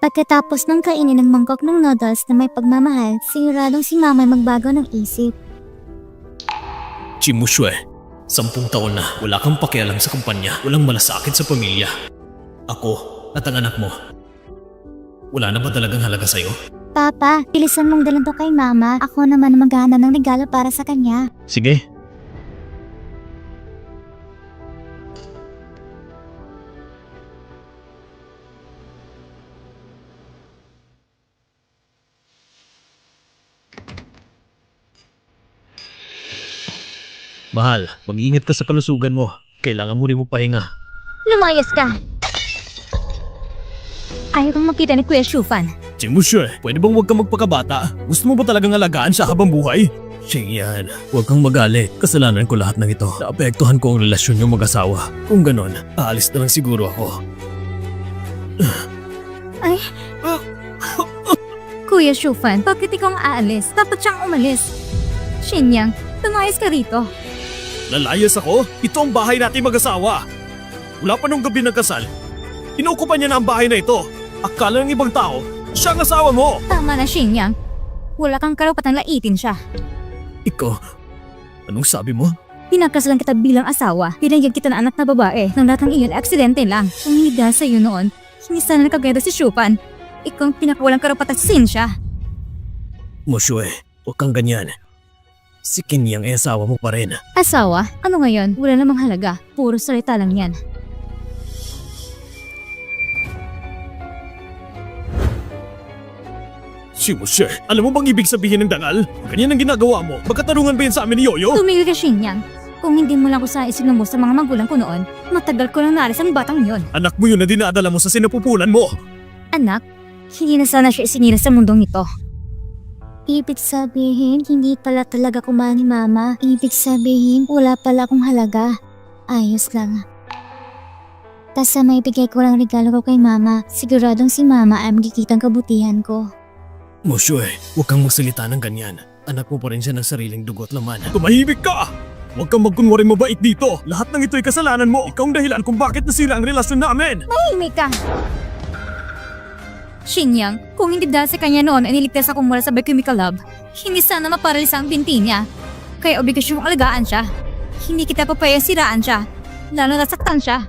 Pagkatapos ng kainin ng mangkok ng noodles na may pagmamahal, siguradong si Mama ay magbago ng isip. Chimushue, 10 taon na wala kang pakialam sa kumpanya, walang malasakit sa pamilya. Ako at ang anak mo, wala na ba talagang halaga sa'yo? Papa, bilisan mong dalan to kay Mama. Ako naman ang maghahanap ng regalo para sa kanya. Sige. Mahal, mag-ingat ka sa kalusugan mo. Kailangan mo rin mo pahinga. Lumayas ka! Ayaw kang makita ni Kuya Shufan. Chimushue, pwede bang huwag kang magpakabata? Gusto mo ba talagang alagaan siya habang buhay? Yan, huwag kang magalit. Kasalanan ko lahat ng ito. Naapektuhan ko ang relasyon niyong mag-asawa. Kung ganon, aalis na lang siguro ako. Ay... Kuya Shufan, bakit ikaw ang aalis? Dapat siyang umalis. Shinyang, tumayas ka rito. Lalayas ako? Ito ang bahay natin mag-asawa. Wala pa nung gabi ng kasal. Inuukupan niya na ang bahay na ito. Akala ng ibang tao, siya ang asawa mo. Tama na, Shinyang. Wala kang karapatang laitin siya. Ikaw, anong sabi mo? Pinakasalan kita bilang asawa. Binigyan kita ng anak na babae. Nang lahat ng iyon, aksidente lang. Kung hindi dahil sa'yo noon, hindi sana nakagaya si Shufan. Ikaw ang pinakawalang karapatan sin siya. Moshue, huwag kang ganyan. Si Kinyang ay asawa mo pa rin. Asawa? Ano ngayon? Wala namang halaga. Puro salita lang yan. Si Moshe, alam mo bang ibig sabihin ng dangal? Ganyan ang ginagawa mo. Magkatarungan ba yan sa amin ni Yoyo? Tumigil ka, Shinyang. Kung hindi mo lang ko sa isin mo sa mga magulang ko noon, matagal ko lang naalis ang batang yon. Anak mo yun na dinadala mo sa sinapupulan mo. Anak, hindi na sana siya isinira sa mundong ito. Ibig sabihin, hindi pala talaga kumahal ni Mama. Ibig sabihin, wala pala akong halaga. Ayos lang. Tas sa may bigay ko lang regalo ko kay Mama, siguradong si Mama ay magkikitang kabutihan ko. Moshue, huwag kang magsalita ng ganyan. Anak mo pa rin siya ng sariling dugot laman. Tumahimik ka! Huwag kang magkunwari mabait dito. Lahat ng ito'y kasalanan mo. Ikaw ang dahilan kung bakit nasira ang relasyon namin. Mahimik ka! Shinyang, kung hindi dahil sa kanya noon ay niligtas ako mula sa Chemical Lab, hindi sana maparalisa ang binti niya. Kaya obligasyon mong alagaan siya. Hindi kita papayang siraan siya, lalo nasaktan siya.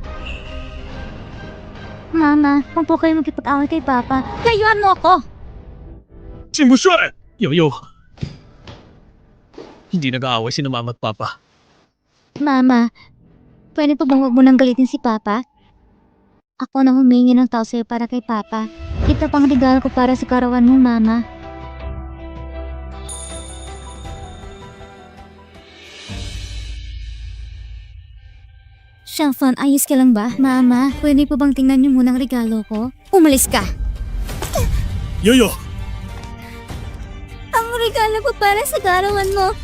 Mama, kung po kayo magkipag-away kay Papa, layuan mo ako! Si Moshue! Yoyo! Hindi nag-aaway si Mama at Papa. Mama, pwede pa bang huwag mo nang galitin si Papa? Ako na humingi ng tao sa'yo para kay Papa. Ito pang regalo ko para sa karawan mo, Mama. Shafan, ayos ka lang ba? Mama, pwede pa bang tingnan niyo muna ang regalo ko? Umalis ka! Yoyo! Ang regalo ko para sa karawan mo.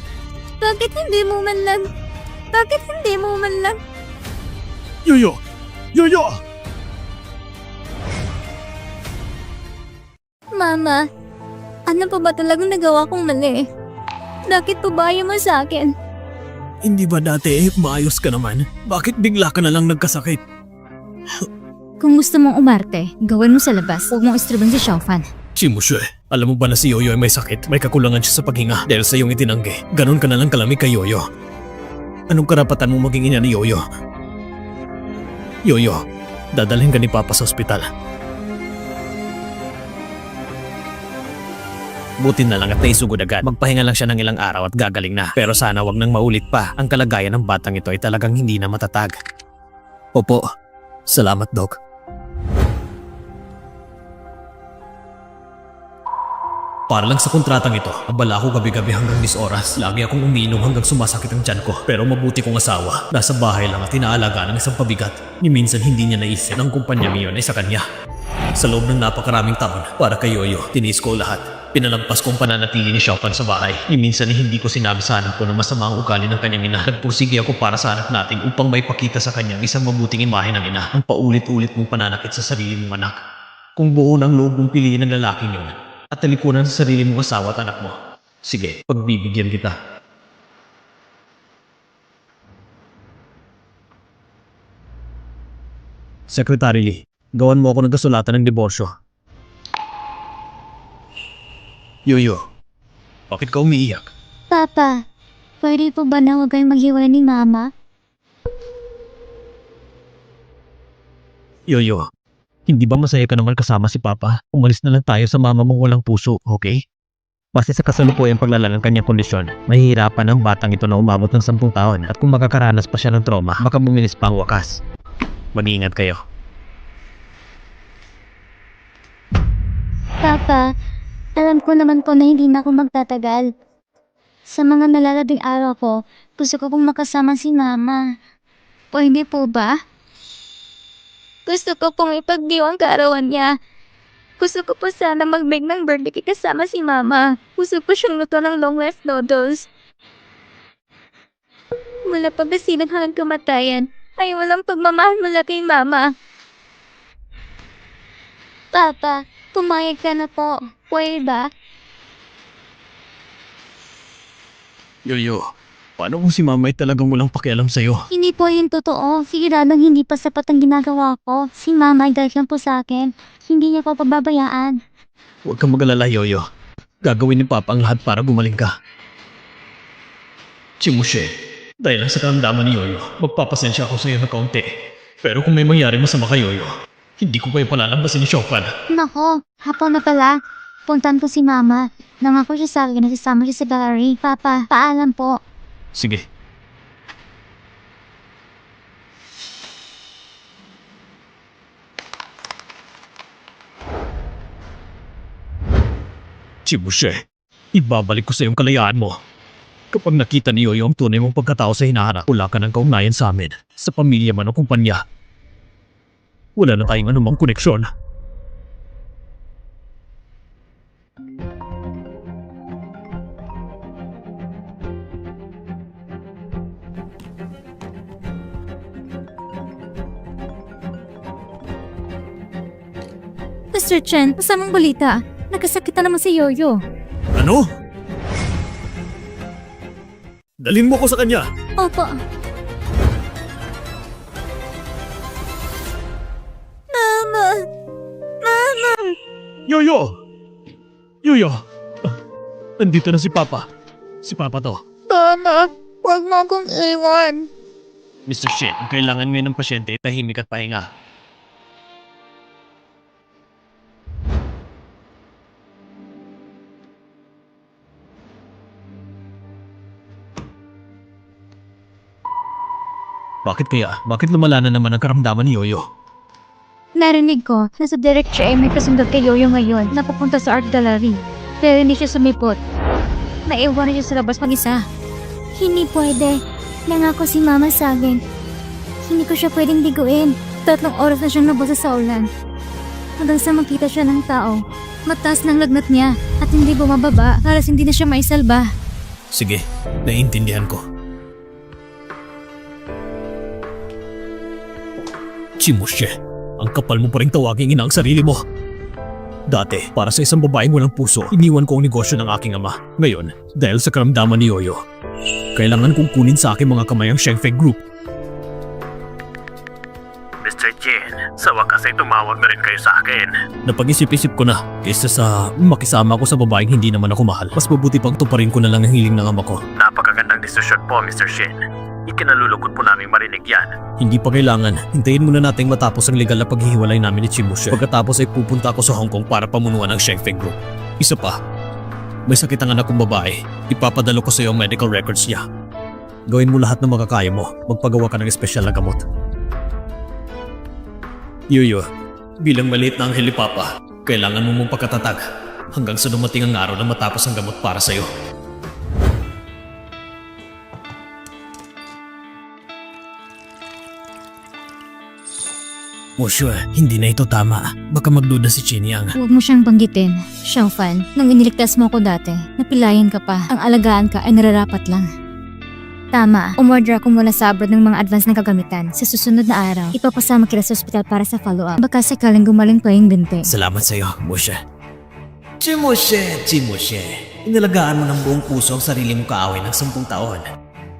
Bakit hindi mo man lang? Bakit hindi mo man lang? Yoyo! Yoyo! Mama, ano pa ba talagang nagawa kong mali? Bakit pa ba ayaw mo sa akin? Hindi ba dati maayos ka naman? Bakit bigla ka na lang nagkasakit? Kung gusto mong umarte, gawin mo sa labas. Huwag mong istribang si Xiaofan. Si Moshue, alam mo ba na si Yoyo ay may sakit? May kakulangan siya sa paghinga dahil sa iyong itinanggi. Ganon ka na lang kalamig kay Yoyo. Anong karapatan mo maging ina ni Yoyo? Yoyo, dadalhin ka ni Papa sa ospital. Buti na lang at naisugod agad. Magpahinga lang siya ng ilang araw at gagaling na. Pero sana wag nang maulit pa. Ang kalagayan ng batang ito ay talagang hindi na matatag. Opo, salamat Doc. Para lang sa kontratang ito, abala ako gabi-gabi hanggang 10 oras. Lagi akong umiinom hanggang sumasakit ang tiyan ko. Pero mabuti kong asawa, nasa bahay lang at inaalaga ng isang pabigat. Ni minsan hindi niya naisip ng kumpanya niyon ay sa kanya. Sa loob ng napakaraming taon, para kay Yoyo, tinis ko lahat. Pinalagpas kong pananatili ni Xiaofan sa bahay. Ni minsan hindi ko sinabi sa anak ko na masama ang ugali ng kanyang ina. Nagpursige ako para sa anak natin upang may pakita sa kanya isang mabuting imahe ng ina. Ang paulit-ulit mong pananakit sa sarili mong anak. Kung buo ng loob mong piliin ng lalaking yun, at talikunan sa sarili mong asawa at anak mo, sige, pagbibigyan kita. Secretary Lee, gawan mo ako ng kasulatan ng diborsyo. Yoyo, bakit ka umiiyak? Papa, pwede po ba na huwag kayong maghiwalay ni Mama? Yoyo, hindi ba masaya ka naman kasama si Papa? Umalis na lang tayo sa mama mong walang puso, okay? Base sa kasalukuyang paglala ng kanyang kondisyon, mahihirapan ang batang ito na umabot ng 10 taon at kung makakaranas pa siya ng trauma, baka bumilis pa ang wakas. Mag-iingat kayo. Papa, alam ko naman po na hindi na ako magtatagal. Sa mga nalalabing araw ko, gusto ko pong makasama si Mama. Pwede po ba? Gusto ko pong ipagdiwang kaarawan niya. Gusto ko po sana mag-bake ng birthday kasama si Mama. Gusto ko siyang luto ng long life noodles. Mula pa ba silang hanggang kamatayan, ay walang pagmamahal mula kay Mama. Papa, pumayag ka na po. Pwede ba? Yoyo, paano kung si Mama ay talagang walang pakialam sa'yo? Hindi po yun totoo. Siguradong hindi pa sapat ang ginagawa ko. Si Mama ay dahil lang po sa akin. Hindi niya po pababayaan. Huwag kang mag-alala, Yoyo. Gagawin ni Papa ang lahat para gumaling ka. Chimushe, dahil lang sa karamdaman ni Yoyo, magpapasensya ako sa'yo na kaunti. Pero kung may mangyari masama kay Yoyo, hindi ko kayo palalabasin ni Chopin. Nako, hapon na pala. Puntan ko si Mama. Nangako siya sa akin na sasama siya sa gallery. Papa, paalam po. Sige. Chimushe, ibabalik ko sa iyong kalayaan mo. Kapag nakita ni Yoyo ang tunay mong pagkatao sa hinaharap, wala ka ng kaugnayan sa amin, sa pamilya man o kumpanya. Wala na tayong anumang koneksyon. Mr. Chen, masamang balita. Nagkasakit na naman si Yoyo. Ano? Dalhin mo ko sa kanya. Opo. Mama! Mama! Yoyo! Yoyo! Nandito na si Papa. Si Papa to. Mama, huwag mo akong iwan. Mr. Shin, ang kailangan ngayon ng pasyente ay tahimik at pahinga. Bakit kaya? Bakit lumala na naman ang karamdaman ni Yoyo? Narinig ko na sa direct siya ay may kasundot kay Yoyo ngayon na papunta sa art gallery. Pero hindi siya sumipot. Naiwan na siya sa labas mag-isa. Hindi pwede. Nangako si Mama sa akin. Hindi ko siya pwedeng biguin. 3 oras na siyang nabasa sa ulan. Hanggang sa makita siya ng tao. Mataas ng lagnat niya at hindi bumababa para hindi na siya maisalba. Sige, naiintindihan ko. Chimushe, ang kapal mo pa rin tawaging ina ang sarili mo. Dati, para sa isang babaeng walang puso, iniwan ko ang negosyo ng aking ama. Ngayon, dahil sa karamdaman ni Yoyo, kailangan kong kunin sa aking mga kamay ang Shengfei Group. Mr. Jin, sa wakas ay tumawag na rin kayo sa akin. Napag-isip-isip ko na, kaysa sa makisama ko sa babaeng hindi naman ako mahal, mas mabuti pang tuparin ko na lang ang hiling ng ama ko. Napakagandang desisyon po, Mr. Shin. Ikinalulugod po namin marinig yan. Hindi pa kailangan. Hintayin muna nating matapos ang legal na paghihiwalay namin ni Chimushe. Pagkatapos ay pupunta ako sa Hong Kong para pamunuan ang Shengfei Group. Isa pa, may sakit ang anak kong babae. Ipapadalo ko sa iyo ang medical records niya. Gawin mo lahat ng makakaya mo. Magpagawa ka ng espesyal na gamot. Yoyo, bilang maliit na anghel ni Papa, kailangan mo mong pagkatatag hanggang sa dumating ang araw na matapos ang gamot para sa iyo. Musyo, hindi na ito tama. Baka magduda si Chinyang. Huwag mo siyang banggitin. Xiaofan, nang iniligtas mo ko dati, napilayan ka pa. Ang alagaan ka ay nararapat lang. Tama, umorder ako mula sa abroad ng mga advance na kagamitan. Sa susunod na araw, ipapasama kita sa ospital para sa follow-up. Baka sakaling gumaling pa yung binti. Salamat sa iyo, Musyo. Chimushe. Inalagaan mo ng buong puso ang sarili mong kaaway ng 10 taon.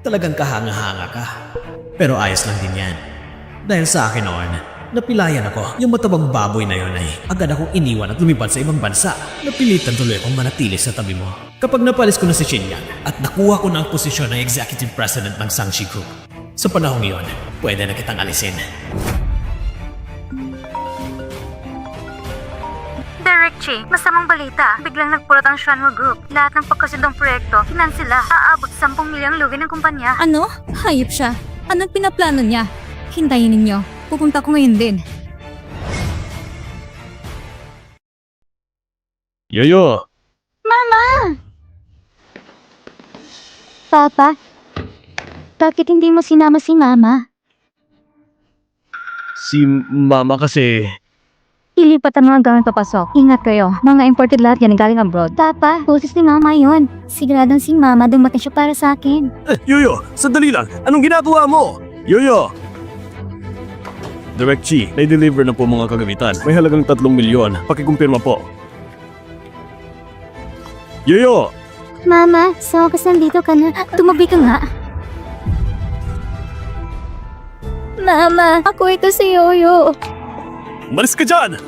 Talagang kahanga-hanga ka. Pero ayos lang din yan. Dahil sa akin noon, Napilayan ako. Yung matabang baboy na yun ay agad akong iniwan at lumipad sa ibang bansa. Napilitan tuloy akong manatili sa tabi mo. Kapag napalis ko na si Shinyan at nakuha ko na ang posisyon ng Executive President ng Sangshi Group, sa panahong iyon, pwede na kitang alisin. Direct Chi, masamang balita. Biglang nagpulot ang Shanwoo Group. Lahat ng pagkasundong proyekto, kinansila. Aabot 10 milyong lugi ng kumpanya. Ano? Hayop siya. Anong pinaplano niya? Hintayin ninyo. Pupunta ko ngayon din. Yoyo! Papa, bakit hindi mo sinama si Mama? Si Mama kasi... Ilipat ang mga gamit papasok. Ingat kayo. Mga imported lahat yan galing abroad. Papa, boses ni Mama yun. Siguradong si Mama dumating siya para sa akin. Yoyo! Sandali lang! Anong ginagawa mo? Yoyo! Direct Chi, na-deliver na po mga kagamitan. May halagang 3 milyon. Pakikumpirma po. Yoyo! Mama, sa wakas nandito ka na. Tumabi ka nga. Mama, ako ito si Yoyo. Malis ka dyan!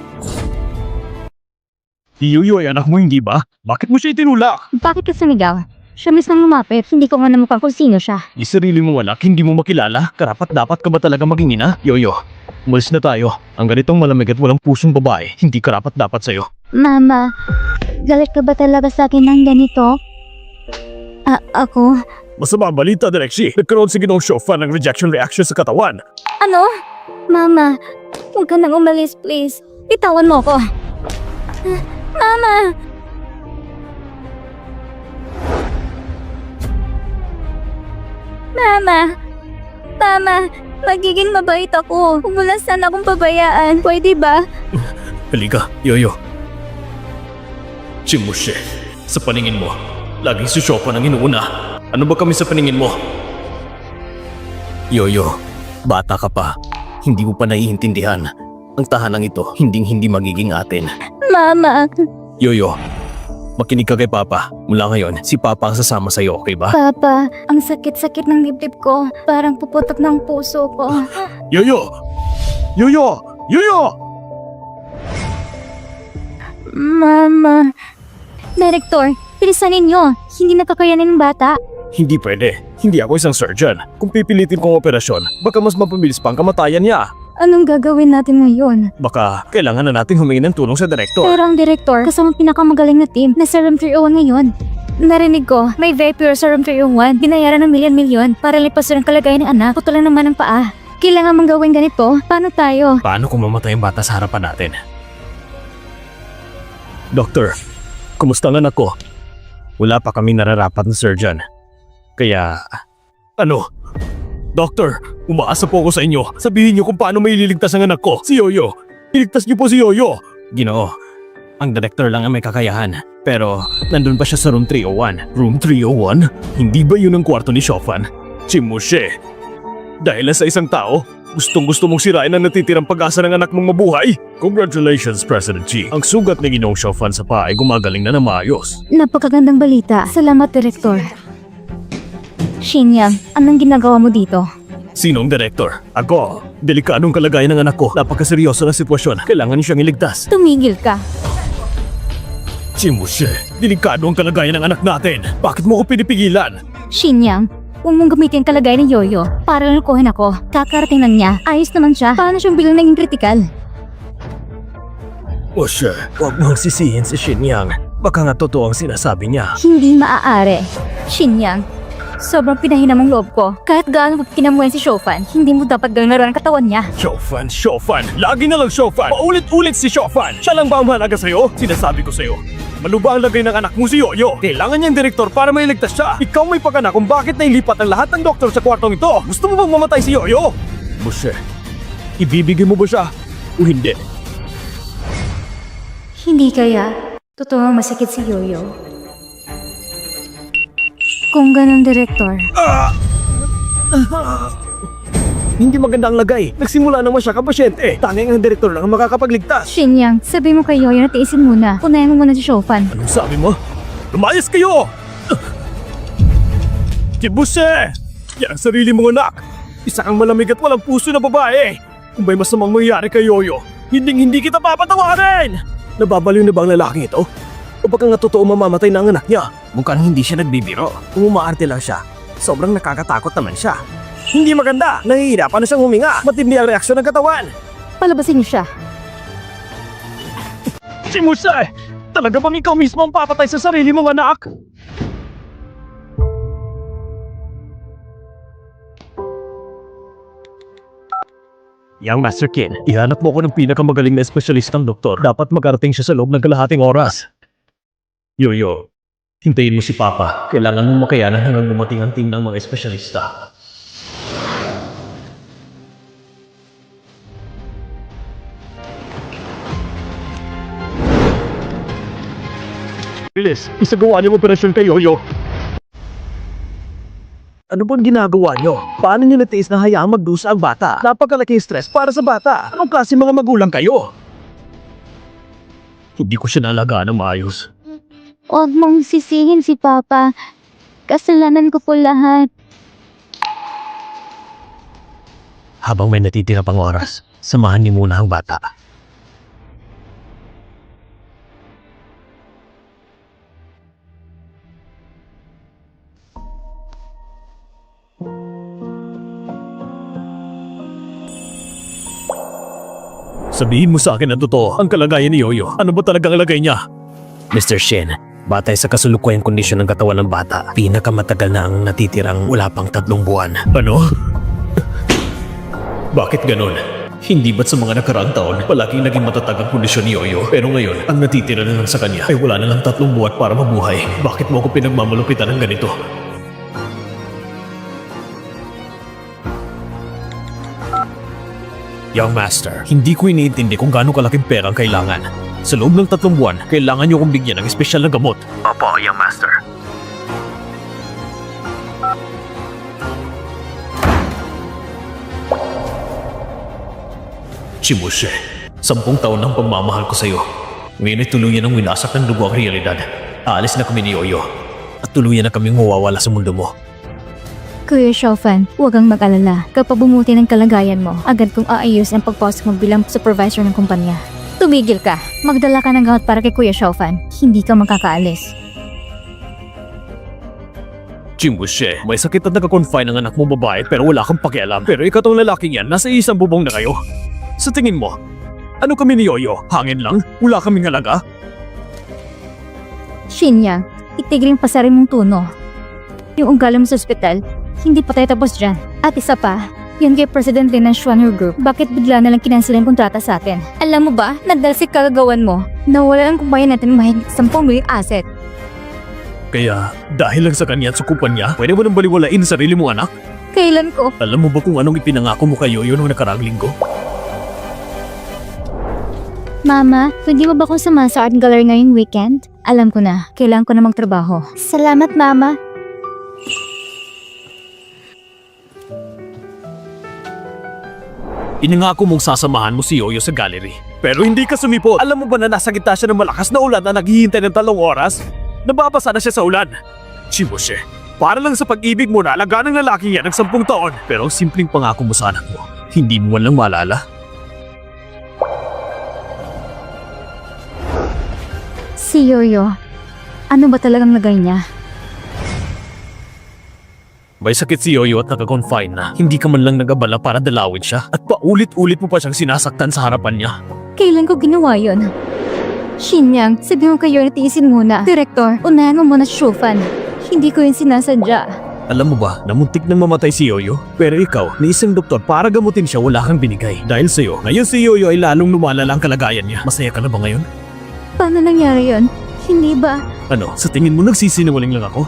Si Yoyo ay anak mo, hindi ba? Bakit mo siya itinulak? Bakit ka sumigaw? Siya mismo lumapit. Hindi ko nga namukha kung sino siya. Isarili mo wala, hindi mo makilala. Karapat dapat ka ba talaga maging ina? Yoyo, umalis na tayo. Ang ganitong malamig at walang pusong babae, hindi karapat dapat sa'yo. Mama, galit ka ba talaga sa akin ng ganito? Ako? Masama ang balita, Direkshi. Nagkaroon si Ginoong Shofa ng rejection reaction sa katawan. Ano? Mama, huwag ka nang umalis, please. Bitawan mo ko. Mama! Mama! Mama! Magiging mabait ako. Huwag mo lang sana akong pabayaan. Pwede ba? Halika, Yoyo. Chimushe, sa paningin mo, laging si Shofa nang inuuna. Ano ba kami sa paningin mo? Yoyo, bata ka pa. Hindi mo pa naiintindihan. Ang tahanang ito, hindi magiging atin. Mama! Yoyo, makinig ka kay Papa. Mula ngayon, si Papa ang sasama sa'yo, okay ba? Papa, ang sakit-sakit ng dibdib ko. Parang puputok ng puso ko. Yoyo! Yoyo! Yoyo! Mama. Director, bilisan ninyo. Hindi nakakayanin ng bata. Hindi pwede. Hindi ako isang surgeon. Kung pipilitin kong operasyon, baka mas mapabilis pa ang kamatayan niya. Anong gagawin natin ngayon? Baka kailangan na natin humingi ng tulong sa direktor. Pero ang director, kasama pinakamagaling na team na sa Room 301 ngayon. Narinig ko, may vapor sa Room 301. Binayaran ng milyon-milyon para lipasan ang kalagayan ng anak. Putulan naman ang paa. Kailangan mang gawin ganito. Paano tayo? Paano kung mamatay ang bata sa harapan natin? Doktor, kumusta ang anak ko? Wala pa kami nararapat na surgeon. Kaya... Ano? Doktor, umaasa po ako sa inyo. Sabihin niyo kung paano may ililigtas ang anak ko, si Yoyo. Iligtas niyo po si Yoyo. Ginoo, ang director lang ang may kakayahan. Pero nandun pa siya sa room 301. Room 301? Hindi ba yun ang kwarto ni Shofan? Chimushe. Dahil sa isang tao, gustong-gusto mong sirain ang natitirang pag-asa ng anak mong mabuhay? Congratulations, President Chi. Ang sugat ni Ginoong Shofan sa paa ay gumagaling na maayos. Napakagandang balita. Salamat, Director. Shinyang, anong ginagawa mo dito? Sinong director? Ako. Delikadong kalagayan ng anak ko. Napakaseryoso na sitwasyon. Kailangan siyang iligtas. Tumigil ka. Chimushe, delikado ang kalagayan ng anak natin. Bakit mo ko pinipigilan? Shinyang, huwag mong gamitin kalagayan ni Yoyo para lukuhin ako. Kakarating lang niya. Ayos naman siya. Paano siyang biglang naging kritikal? Mushe, huwag mong sisihin si Shinyang. Baka nga totoo ang sinasabi niya. Hindi maaari. Shinyang, sobrang pinahinamang loob ko. Kahit gaano kinamuhin si Shofan, hindi mo dapat gawin laro ang katawan niya. Shofan, Shofan. Lagi na lang Shofan. Paulit-ulit si Shofan. Siya lang ba ang mahalaga sa'yo? Sinasabi ko sa'yo. Maluba ang lagay ng anak mo si Yoyo. Kailangan niyang direktor para mailigtas siya. Ikaw may pagana kung bakit nailipat ang lahat ng doktor sa kwartong ito. Gusto mo bang mamatay si Yoyo? Mushe, ibibigay mo ba siya o hindi? Hindi kaya. Totoo masakit si Yoyo. Kung ganun, Director. Hindi maganda ang lagay. Nagsimula naman siya kapasyente. Tanging ang direktor lang ang makakapagligtas. Shinyang, sabi mo kay Yoyo na tiisin muna. Unayan mo muna si Shofan. Anong sabi mo? Lumayas kayo! Kibuse! Yan ang sarili mong anak! Isa kang malamig at walang puso na babae! Kung may masamang mangyari kay Yoyo, hindi kita papatawarin! Nababaliw na ba ang lalaking ito? O baka nga totoo mamamatay na ang anak niya? Mukhang hindi siya nagbibiro. Kung umaarte lang siya, sobrang nakakatakot naman siya. Hindi maganda! Nahihirapan na siyang huminga. Matindi ang reaksyon ng katawan. Palabasin niyo siya. Si Musa! Talaga bang ikaw mismo ang papatay sa sarili mong anak? Young Master Kin, ihanap mo ko ng pinakamagaling na espesyalistang doktor. Dapat magarating siya sa loob ng kalahating oras. Yoyo, hintayin mo si Papa. Kailangan mong makayanan hanggang dumating ang team ng mga espesyalista. Bilis, isagawa niyo ang operasyon kay Yoyo. Ano bang ginagawa niyo? Paano niyo natiis na hayaang magdusa ang bata? Napakalaking stress para sa bata. Anong klase mga magulang kayo? Hindi ko siya nalagaan ng maayos. Huwag mong sisihin si Papa. Kasalanan ko po lahat. Habang may natitira pang oras, samahan niyo muna ang bata. Sabihin mo sa akin na totoo ang kalagayan ni Yoyo. Ano ba talagang lagay niya? Mr. Shin, batay sa kasulukuyang kondisyon ng katawan ng bata, pinakamatagal na ang natitirang wala pang 3 buwan. Ano? Bakit ganun? Hindi ba't sa mga nakaraang taon, palaging naging matatag ang kondisyon ni Yoyo? Pero ngayon, ang natitira na lang sa kanya ay wala na lang 3 buwan para mabuhay. Bakit mo ako pinagmamalupitan ng ganito? Young Master, hindi ko iniintindi kung gaano kalaking pera ang kailangan. Sa loob ng 3 buwan, kailangan niyo kong bigyan ng espesyal na gamot. Opo, Young Master. Chimuse, 10 taon ng pagmamahal ko sa'yo. Ngayon ay tuluyan ng winasak ng dugo ang realidad. Aalis na kami ni Yoyo. At tuluyan na kaming mawawala sa mundo mo. Kuya Shaofan, huwag kang mag-alala. Kapag bumuti ng kalagayan mo, agad kong aayos ang pagpasok mo bilang supervisor ng kumpanya. Tumigil ka. Magdala ka ng gamot para kay Kuya Shaofan. Hindi ka makakaalis. Chimuse, may sakit at nakakonfine ang anak mo babae pero wala kang pakialam. Pero ikaw tong lalaking yan, nasa isang bubong na kayo. Sa tingin mo, ano kami ni Yoyo? Hangin lang? Wala kaming halaga? Shinya, itigil yung pasarin mong tuno. Yung ugali mo sa ospital, hindi pa tayo tapos dyan. At isa pa, yun kay President Lin ng Schwanner Group, bakit bigla nalang kinansil ang kontrata sa atin? Alam mo ba, nagdalsik kagagawan mo, nawala ang kumpanya natin mahigit 10 milyong asset. Kaya, dahil lang sa kanya at sa kumpanya, pwede mo nang baliwalain ang sarili mo anak? Kailan ko? Alam mo ba kung anong ipinangako mo kay Yoyo nung nakaraang linggo? Mama, pwede mo ba akong samahan sa art gallery ngayong weekend? Alam ko na, kailangan ko na magtrabaho. Salamat, Mama. Inangako mong sasamahan mo si Yoyo sa gallery. Pero hindi ka sumipot. Alam mo ba na nasa gitna siya ng malakas na ulan na naghihintay ng 3 oras? Nababasa na siya sa ulan. Chimose, para lang sa pag-ibig mo na alagaan ng lalaking yan ng 10 taon. Pero ang simpleng pangako mo sa anak mo, hindi mo man lang maalala. Si Yoyo, ano ba talagang lagay niya? May sakit si Yoyo at nakakonfine na. Hindi ka man lang nag-abala para dalawin siya. At paulit-ulit mo pa siyang sinasaktan sa harapan niya. Kailan ko ginawa yun? Shinyang, sabi mo kayo na tiisin muna. Direktor, unahan mo muna si Shufan. Hindi ko yun sinasadya. Alam mo ba, namuntik nang mamatay si Yoyo? Pero ikaw, ni isang doktor para gamutin siya wala kang binigay. Dahil sa'yo, ngayon si Yoyo ay lalong lumalala ang kalagayan niya. Masaya ka na ba ngayon? Paano nangyari yun? Hindi ba? Ano, sa tingin mo nagsisinungaling lang ako?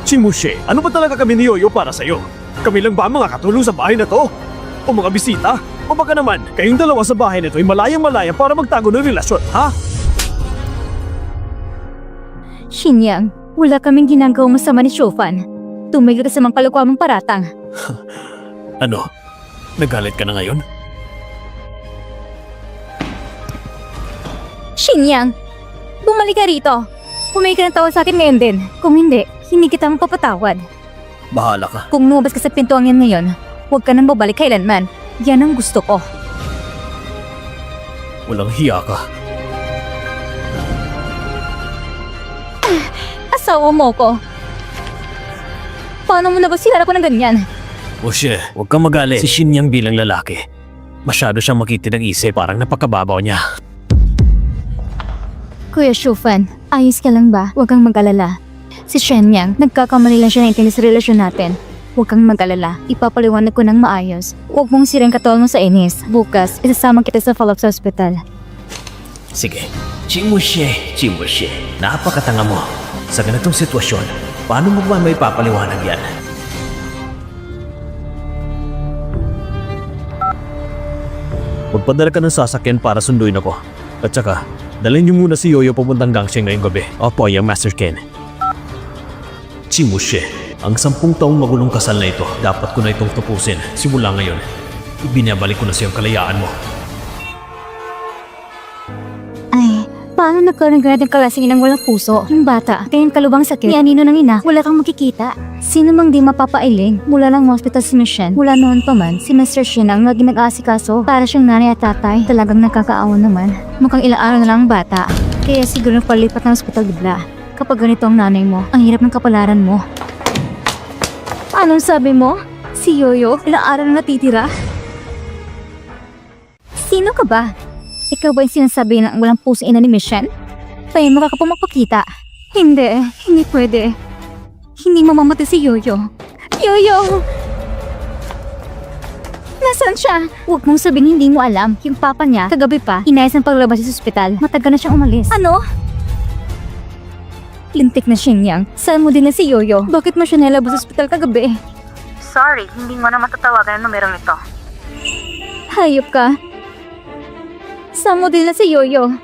Chimuse, ano ba talaga kami ni Yoyo para sa'yo? Kami lang ba ang mga katulong sa bahay na to? O mga bisita? O baka naman, kayong dalawa sa bahay na to ay malayang-malaya para magtago ng relasyon, ha? Shinyang, wala kaming ginagawang masama ni Shufan. Tumigil ka sa mga kalokohan mong paratang. Ano? Nagalit ka na ngayon? Shinyang, bumalik ka rito. Humingi ka ng tawad sa akin ngayon din. Kung hindi kita mapapatawad. Bahala ka. Kung lumabas ka sa pintuan yan ngayon, huwag ka nang babalik kailanman. Yan ang gusto ko. Walang hiya ka. Asawa mo ko. Paano mo na ba sinara ko ng ganyan? Moshe, huwag kang magalit. Si Shinyang bilang lalaki. Masyado siyang makitid ng isip, parang napakababaw niya. Kuya Shufan, ayos ka lang ba? Huwag kang mag-alala. Si Shenyang, nagkakamali lang siya ng intindihan sa relasyon natin. Huwag kang mag-alala. Ipapaliwanag ko ng maayos. Huwag mong sirang katawal mo sa inis. Bukas, isasama kita sa follow-up sa ospital. Sige. Chimoshe, napakatanga mo. Sa ganitong sitwasyon, paano mo ba may papaliwanag yan? Magpadala ka ng sasakyan para sunduin ako. At saka, dalhin niyo muna si Yoyo papuntang Gangsheng ngayong gabi. Opo, yung Master Ken. Chimoshe, ang 10 taong magulong kasal na ito, dapat ko na itong tapusin. Simula ngayon, ibinabalik ko na sa iyong kalayaan mo. Ay, paano nagkaroon ng kalasingin ng walang puso? Yung bata, kayang kalubang sakit, ni anino ng ina, wala kang makikita. Sino mang di mapapailing, mula lang hospital si Michelle, mula noon pa man, si Mr. Shin ang naging nag-aasikaso para siyang nanay at tatay. Talagang nakakaawa naman. Mukhang ilang araw na lang ang bata, kaya siguro palipat ng hospital bigla. Kapag ganito ang nanay mo, ang hirap ng kapalaran mo. Anong sabi mo? Si Yoyo, ilang araw na natitira? Sino ka ba? Ikaw ba yung sinasabi ng walang puso ina ni Michelle? Tayo makakapumapakita. Hindi pwede. Hindi mamamatay si Yoyo. Yoyo! Nasaan siya? Huwag mong sabihin hindi mo alam. Yung papa niya, kagabi pa, inayos ang paglabas sa ospital. Matagal na siyang umalis. Ano? Lintik na Shenyang. Saan mo din na si Yoyo? Bakit mo siya nilabas sa ospital kagabi? Sorry, hindi mo na matatawagan ang numerong ito. Hayop ka. Saan mo din na si Yoyo?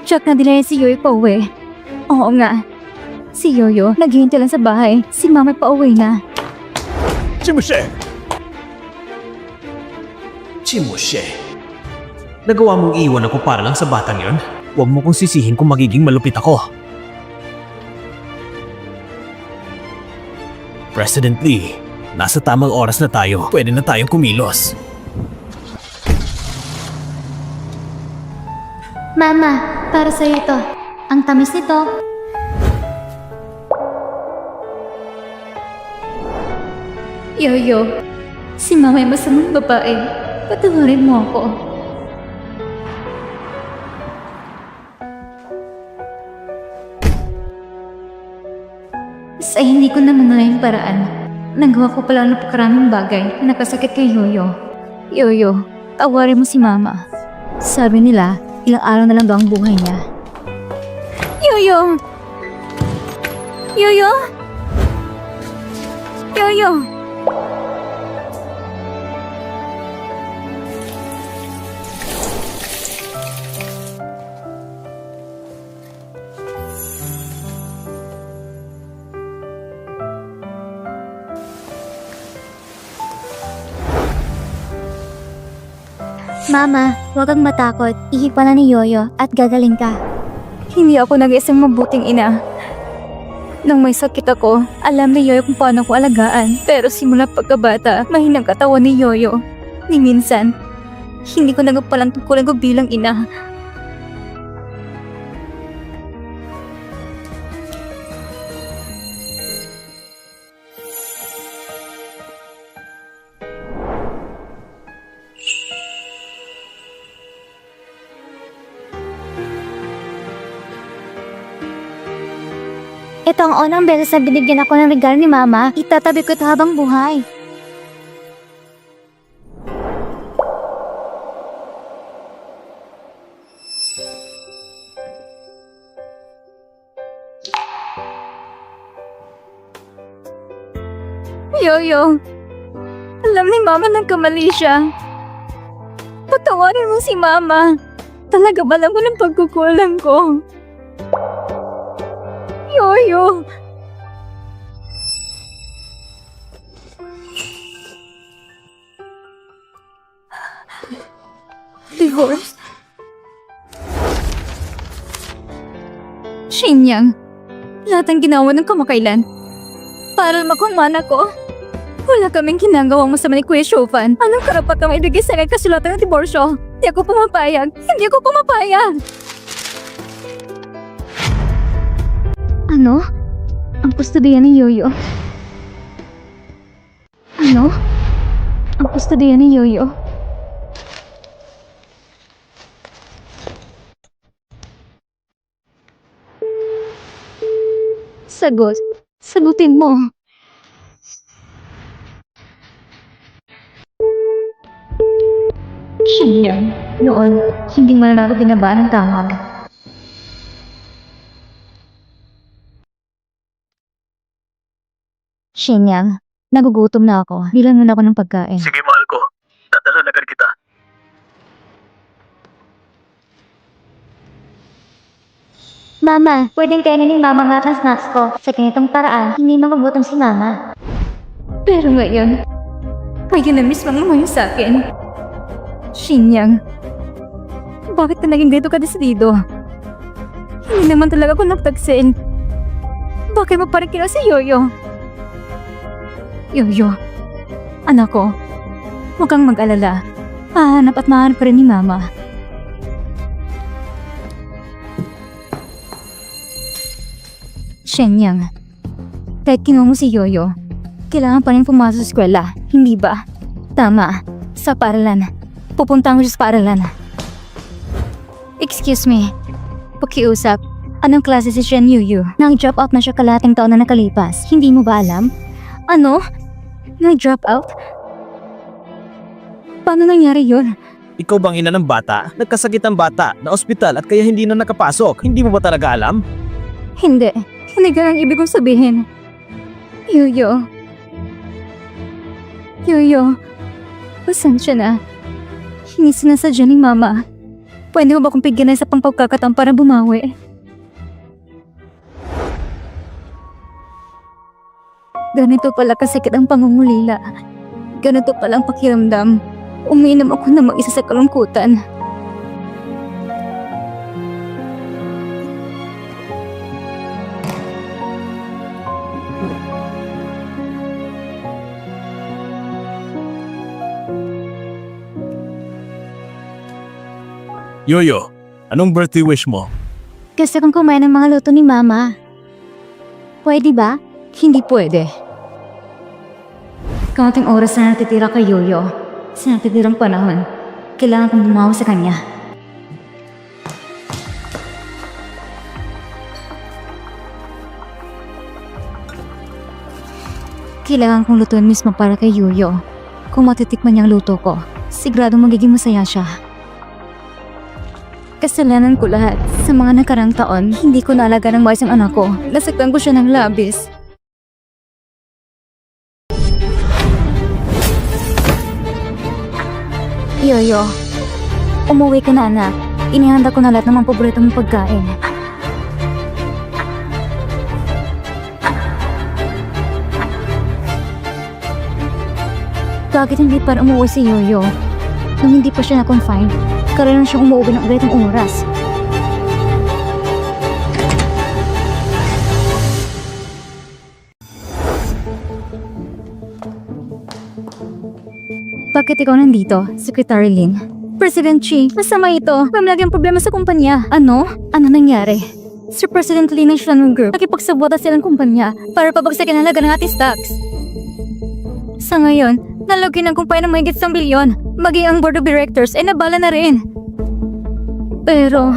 Check na din na si Yoyo pa uwi. Oo nga. Si Yoyo, naghihintay lang sa bahay. Si mama pa uwi na. Chimoshe! Nagawa mong iwan ako para lang sa batang yon? Huwag mo kong sisihin kung magiging malupit ako. President Lee, nasa tamang oras na tayo. Pwede na tayong kumilos. Mama, para sa'yo ito. Ang tamis nito. Yoyo, si mama ay masamang babae. Patawarin mo ako. Sa hindi ko na mangalaing paraan, nagawa ko pala ng pagkaraming bagay na nakasakit kay Yoyo. Yoyo, tawarin mo si mama. Sabi nila, ilang araw na lang daw ang buhay niya. Yoyo! Yoyo! Yoyo! Mama, huwag kang matakot. Ihipa ni Yoyo at gagaling ka. Hindi ako nag-isang mabuting ina. Nang may sakit ako, alam ni Yoyo kung paano ko alagaan. Pero simula pagkabata, mahinang katawan ni Yoyo. Ni minsan, hindi ko nagapalang tungkulan ko bilang ina. Ito ang unang beses na binigyan ako ng regalo ni Mama. Itatabi ko ito habang buhay. Yoyo, alam ni Mama nagkamali siya. Patawarin mo si Mama. Talaga ba alam ko ng pagkukulang ko? Yoyo! Divorce? Shenyang, lahat ang ginawa ng kamakailan para makumana ko. Wala kaming ginagawang masama ni Kuya Shofan. Anong karapat kang ibigay sa akin kasulatan ng diborsyo? Hindi ako pumapayag! Hindi ako pumapayag! Ano? Ang kustodiya ni Yoyo? Ano? Ang kustodiya ni Yoyo? Sagot. Sagutin mo. Siya noon, hindi man ako binabaan ng tawag. Shenyang, nagugutom na ako. Bilangan ako ng pagkain. Sige, mahal ko. Dadalhan agad kita. Mama, pwedeng kainin ni Mama nga ang snacks ko. Sa ganitong paraan, hindi magugutom si Mama. Pero ngayon, kayo na mismo ang lumayo sa akin. Shenyang, bakit ka naging ganito kadesidido? Hindi naman talaga ako nagtagsin. Bakit mo pa rin si Yoyo? Yoyo, anak ko, huwag kang mag-alala. Hahanap at mahanap ka rin ni Mama. Shenyang, kahit kinuha mo si Yoyo, kailangan pa rin pumasok sa eskwela, hindi ba? Tama, sa paaralan. Pupunta ko siya sa paaralan. Excuse me, pakiusap. Anong klase si Shen Yuyu? Nang-drop out na siya kalahating taon na nakalipas. Hindi mo ba alam? Ano? Nag-drop out? Paano nangyari yun? Ikaw bang ina ng bata? Nagkasakit ang bata na ospital at kaya hindi na nakapasok. Hindi mo ba talaga alam? Hindi. Hindi ganang ibig kong sabihin. Yuyo. Yuyo. Pasensya na. Hindi sinasadya ni Mama. Pwede mo ba kong bigyan na isa pang pagkakataon para bumawi? Ganito pala kasakit ang pangungulila. Ganito pala ang pakiramdam. Umiinom ako na mag-isa sa kalungkutan. Yoyo, anong birthday wish mo? Gusto kong kumain ng mga luto ni Mama. Pwede ba? Hindi pwede. Kaunting oras na natitira kay Yoyo. Sa natitirang panahon, kailangan kong bumawa sa kanya. Kailangan kong lutuin mismo para kay Yoyo. Kung matitikman niya ang luto ko, siguradong magiging masaya siya. Kasalanan ko lahat. Sa mga nakarang taon, hindi ko naalaga ng maayos ang anak ko. Nasaktan ko siya ng labis. Yoyo, umuwi ka na anak. Inihanda ko na lahat ng mga paborito mong pagkain. Bakit hindi pa umuwi si Yoyo? Nung hindi pa siya na-confine, karaniwan siyang umuwi ng ganitong oras. Bakit ikaw nandito, Secretary Lin? President Chi, masama ito. May laging problema sa kumpanya. Ano? Ano nangyari? Si President Lin ng Shannon Group, nakipagsabota silang kumpanya para pabagsakin ang halaga ng ating stocks. Sa ngayon, nalagyan ng kumpanya ng mahigit 1 bilyon. Maging ang board of directors ay nabala na rin. Pero,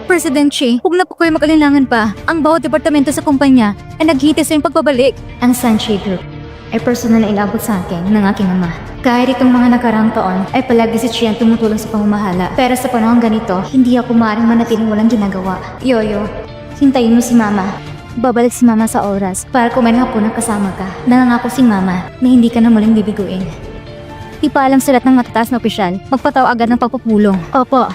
President Chi, huwag na po kayo mag-alinlangan pa. Ang bawat departamento sa kumpanya ay naghihintay sa iyong pagbabalik. Ang Sanchi Group ay personal na inabot sa akin ng aking ama. Kahit itong mga nakaraang taon ay palagi si Chi ang tumutulong sa pamamahala. Pero sa panahon ganito, hindi ako maaaring manatiling walang ginagawa. Yoyo, hintayin mo si Mama. Babalik si Mama sa oras para kumain hapon ng kasama ka. Nangangako si Mama na hindi ka na muling bibiguin. Ipaalam sa lahat ng matataas na opisyal, magpataw agad ng pagpupulong. Opo.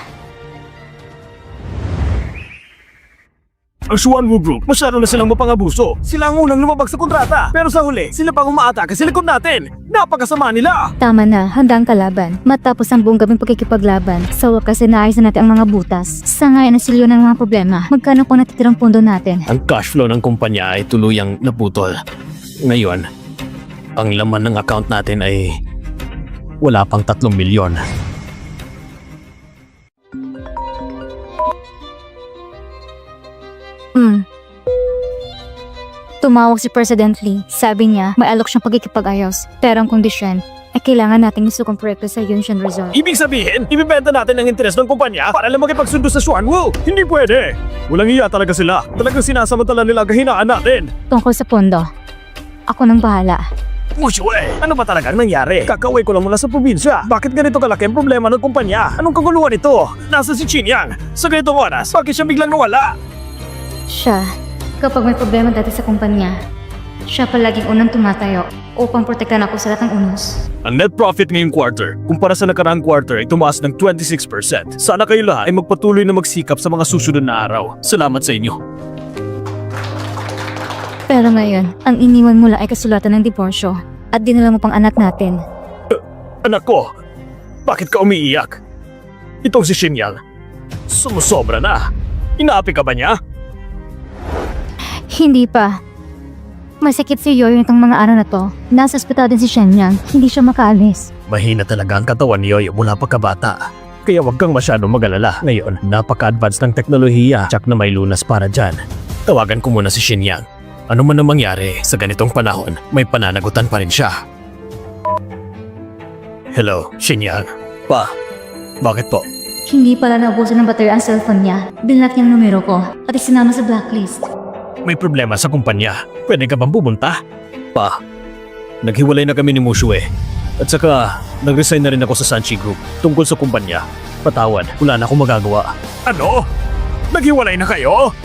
Ang Xuanwu Group, masyado na silang mapangabuso. Sila ang unang lumabag sa kontrata. Pero sa huli, sila pang umaatake sa likod natin. Napakasama nila. Tama na, handa ang kalaban. Matapos ang buong gabing pagkikipaglaban, sa wakas ay naayos na natin ang mga butas. Sa ngayon ang silyo ng mga problema. Magkano po natitirang pondo natin? Ang cash flow ng kumpanya ay tuluyang naputol. Ngayon, ang laman ng account natin ay wala pang 3 milyon. Tumawag si President Lee. Sabi niya, may alok siyang pagkikipag-ayos. Pero ang kondisyon ay kailangan nating isukong proyekto sa Yunshan Resort. Ibig sabihin, ibibenta natin ang interes ng kumpanya para lang makipagsundo sa Xuanwu. Hindi pwede. Walang iya talaga sila. Talagang sinasamantala nila ang kahinaan natin. Tungkol sa pondo, ako nang bahala. Mushue, ano ba talagang nangyari? Kakauwi ko lang mula sa probinsya. Bakit ganito kalaki ang problema ng kumpanya? Anong kaguluhan ito? Nasa si Chinyang. Sa ganitong oras, bakit siya biglang nawala? Siya, kapag may problema dati sa kumpanya, siya palaging unang tumatayo upang protektahan ako sa lahat ng unos. Ang net profit ngayong quarter, kumpara sa nakaraang quarter ay tumaas ng 26%. Sana kayo lahat ay magpatuloy na magsikap sa mga susunod na araw. Salamat sa inyo. Pero ngayon, ang iniwan mo lang ay kasulatan ng diborsyo at dinala mo pang anak natin. Anak ko, bakit ka umiiyak? Itong si Shinyang, sumusobra na. Inaapi ka ba niya? Hindi pa. Masakit si Yoyo itong mga araw na to. Nasa ospital din si Shenyang. Hindi siya makaalis. Mahina talaga ang katawan ni Yoyo mula pagkabata. Kaya wag kang masyadong mag-alala. Ngayon, napaka-advance ng teknolohiya. Tsak na may lunas para dyan. Tawagan ko muna si Shinyang. Ano man ang mangyari sa ganitong panahon, may pananagutan pa rin siya. Hello, Shinyang. Pa, bakit po? Hindi pala naubusan ng baterya ang cellphone niya. Binlock niya ang numero ko at isinama sa blacklist. May problema sa kumpanya. Pwede ka bang pumunta? Pa, naghiwalay na kami ni Mushue. At saka, nag-resign na rin ako sa Sanchi Group tungkol sa kumpanya. Patawad, wala na akong magagawa. Ano? Naghiwalay na kayo?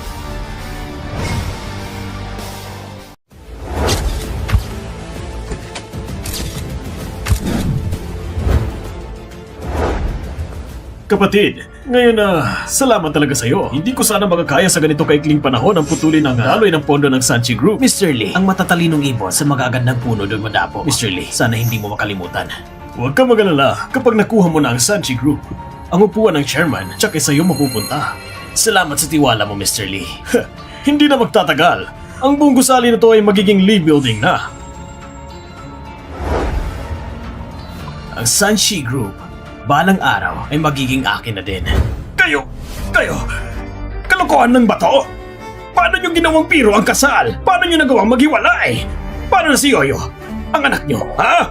Kapatid, ngayon salamat talaga sa'yo. Hindi ko sana makakaya sa ganito kaikling panahon ang putulin ng daloy ng pondo ng Sanchi Group. Mr. Lee, ang matatalinong ibon sa magagandang puno doon madapo. Mr. Lee, sana hindi mo makalimutan. Huwag ka mag-alala kapag nakuha mo na ang Sanchi Group. Ang upuan ng chairman, tsak sa'yo mapupunta. Salamat sa tiwala mo, Mr. Lee. Hindi na magtatagal. Ang buong gusali na to ay magiging Lee Building na. Ang Sanchi Group, balang araw ay magiging akin na din. Kayo! Kalokohan ng bato? Paano nyo ginawang piro ang kasal? Paano nyo nagawang maghiwalay? Paano na si Yoyo? Ang anak nyo, ha?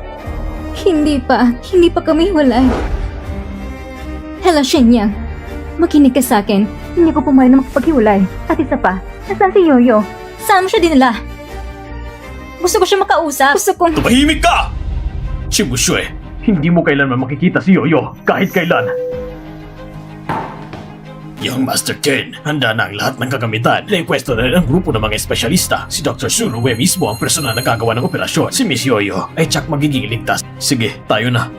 Hindi pa kami hiwalay. Hello, Shenyang. Makinig ka sa akin. Hindi ko pumayag na makapaghiwalay. At isa pa, nasaan si Yoyo? Saan mo siya dinala? Gusto ko siya makausap. Gusto kong... Tumahimik ka! Shibushue, hindi mo kailanman makikita si Yoyo kahit kailan. Young Master Ken, handa na ang lahat ng kagamitan. Naipwesto na rin ang grupo ng mga espesyalista. Si Dr. Surue mismo ang personal na gagawa ng operasyon. Si Miss Yoyo ay tsak magiging ligtas. Sige, tayo na.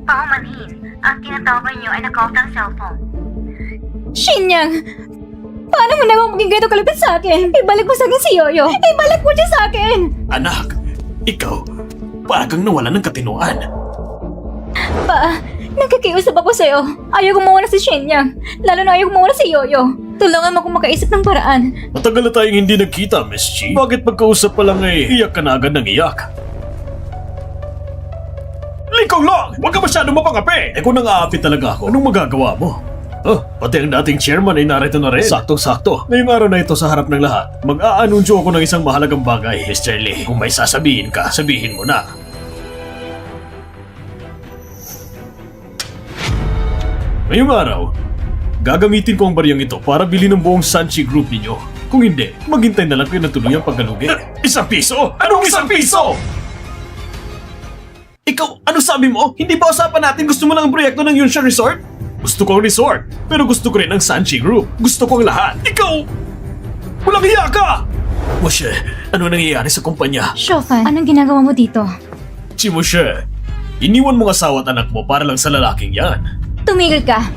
Paumanhin, ang tinatawagan niyo ay naka-off ng cellphone. Shenyang! Paano mo naman maging ganito kalapit sa akin? Ibalik mo sa akin si Yoyo! Ibalik mo siya sa akin! Anak, ikaw, parang nawala ng katinuan. Pa, nagkikiusap ako sa'yo. Ayaw kong mawala si Shenyang. Lalo na ayaw kong mawala si Yoyo. Tulungan mo akong makaisip ng paraan. Matagal na tayong hindi nagkita, Miss Chi. Bakit pagkausap pa lang iyak ka na agad ng iyak? Likaw lang! Huwag ka masyadong mapangapi! Kung nang-aapi talaga ako, anong magagawa mo? Pati ang dating chairman ay narito na rin. Saktong-sakto. Ngayong araw na ito sa harap ng lahat, mag-aanunsyo ako ng isang mahalagang bagay. Mr. Lee, kung may sasabihin ka, sabihin mo na. Ngayong araw, gagamitin ko ang bariyang ito para bilhin ng buong Sanchi Group ninyo. Kung hindi, maghintay na lang kayo ng tuluyang paggalugi. Isang piso? Anong isang piso? Ikaw, ano sabi mo? Hindi ba usapan natin gusto mo lang ang proyekto ng Yunshan Resort? Gusto ko ang resort, pero gusto ko rin ang Sanchi Group. Gusto ko ang lahat. Ikaw! Walang hiya ka! Moshe, ano nangyayari sa kumpanya? Shofan, anong ginagawa mo dito? Moshe, iniwan mo ang asawa at anak mo para lang sa lalaking yan. Tumigil ka.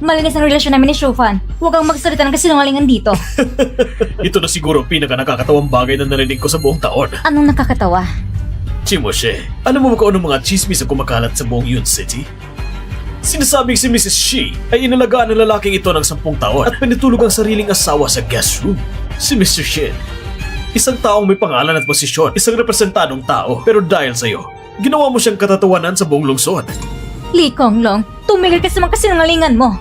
Malinis ang relasyon namin ni Shofan. Huwag kang magsalita ng kasinungalingan dito. Ito na siguro ang pinaka-nakakatawang bagay na narinig ko sa buong taon. Anong nakakatawa? Moshe, alam mo ba kung anong mga chismis ang kumakalat sa buong Yun City? Sinasabing si Mrs. Shi ay inalagaan ng lalaking ito ng 10 taon at pinitulog ang sariling asawa sa guest room. Si Mr. Shin, isang taong may pangalan at posisyon, isang representadong tao, pero dahil sa'yo, ginawa mo siyang katatawanan sa buong lungsod. Li Konglong, tumigil ka sa mga kasinungalingan mo.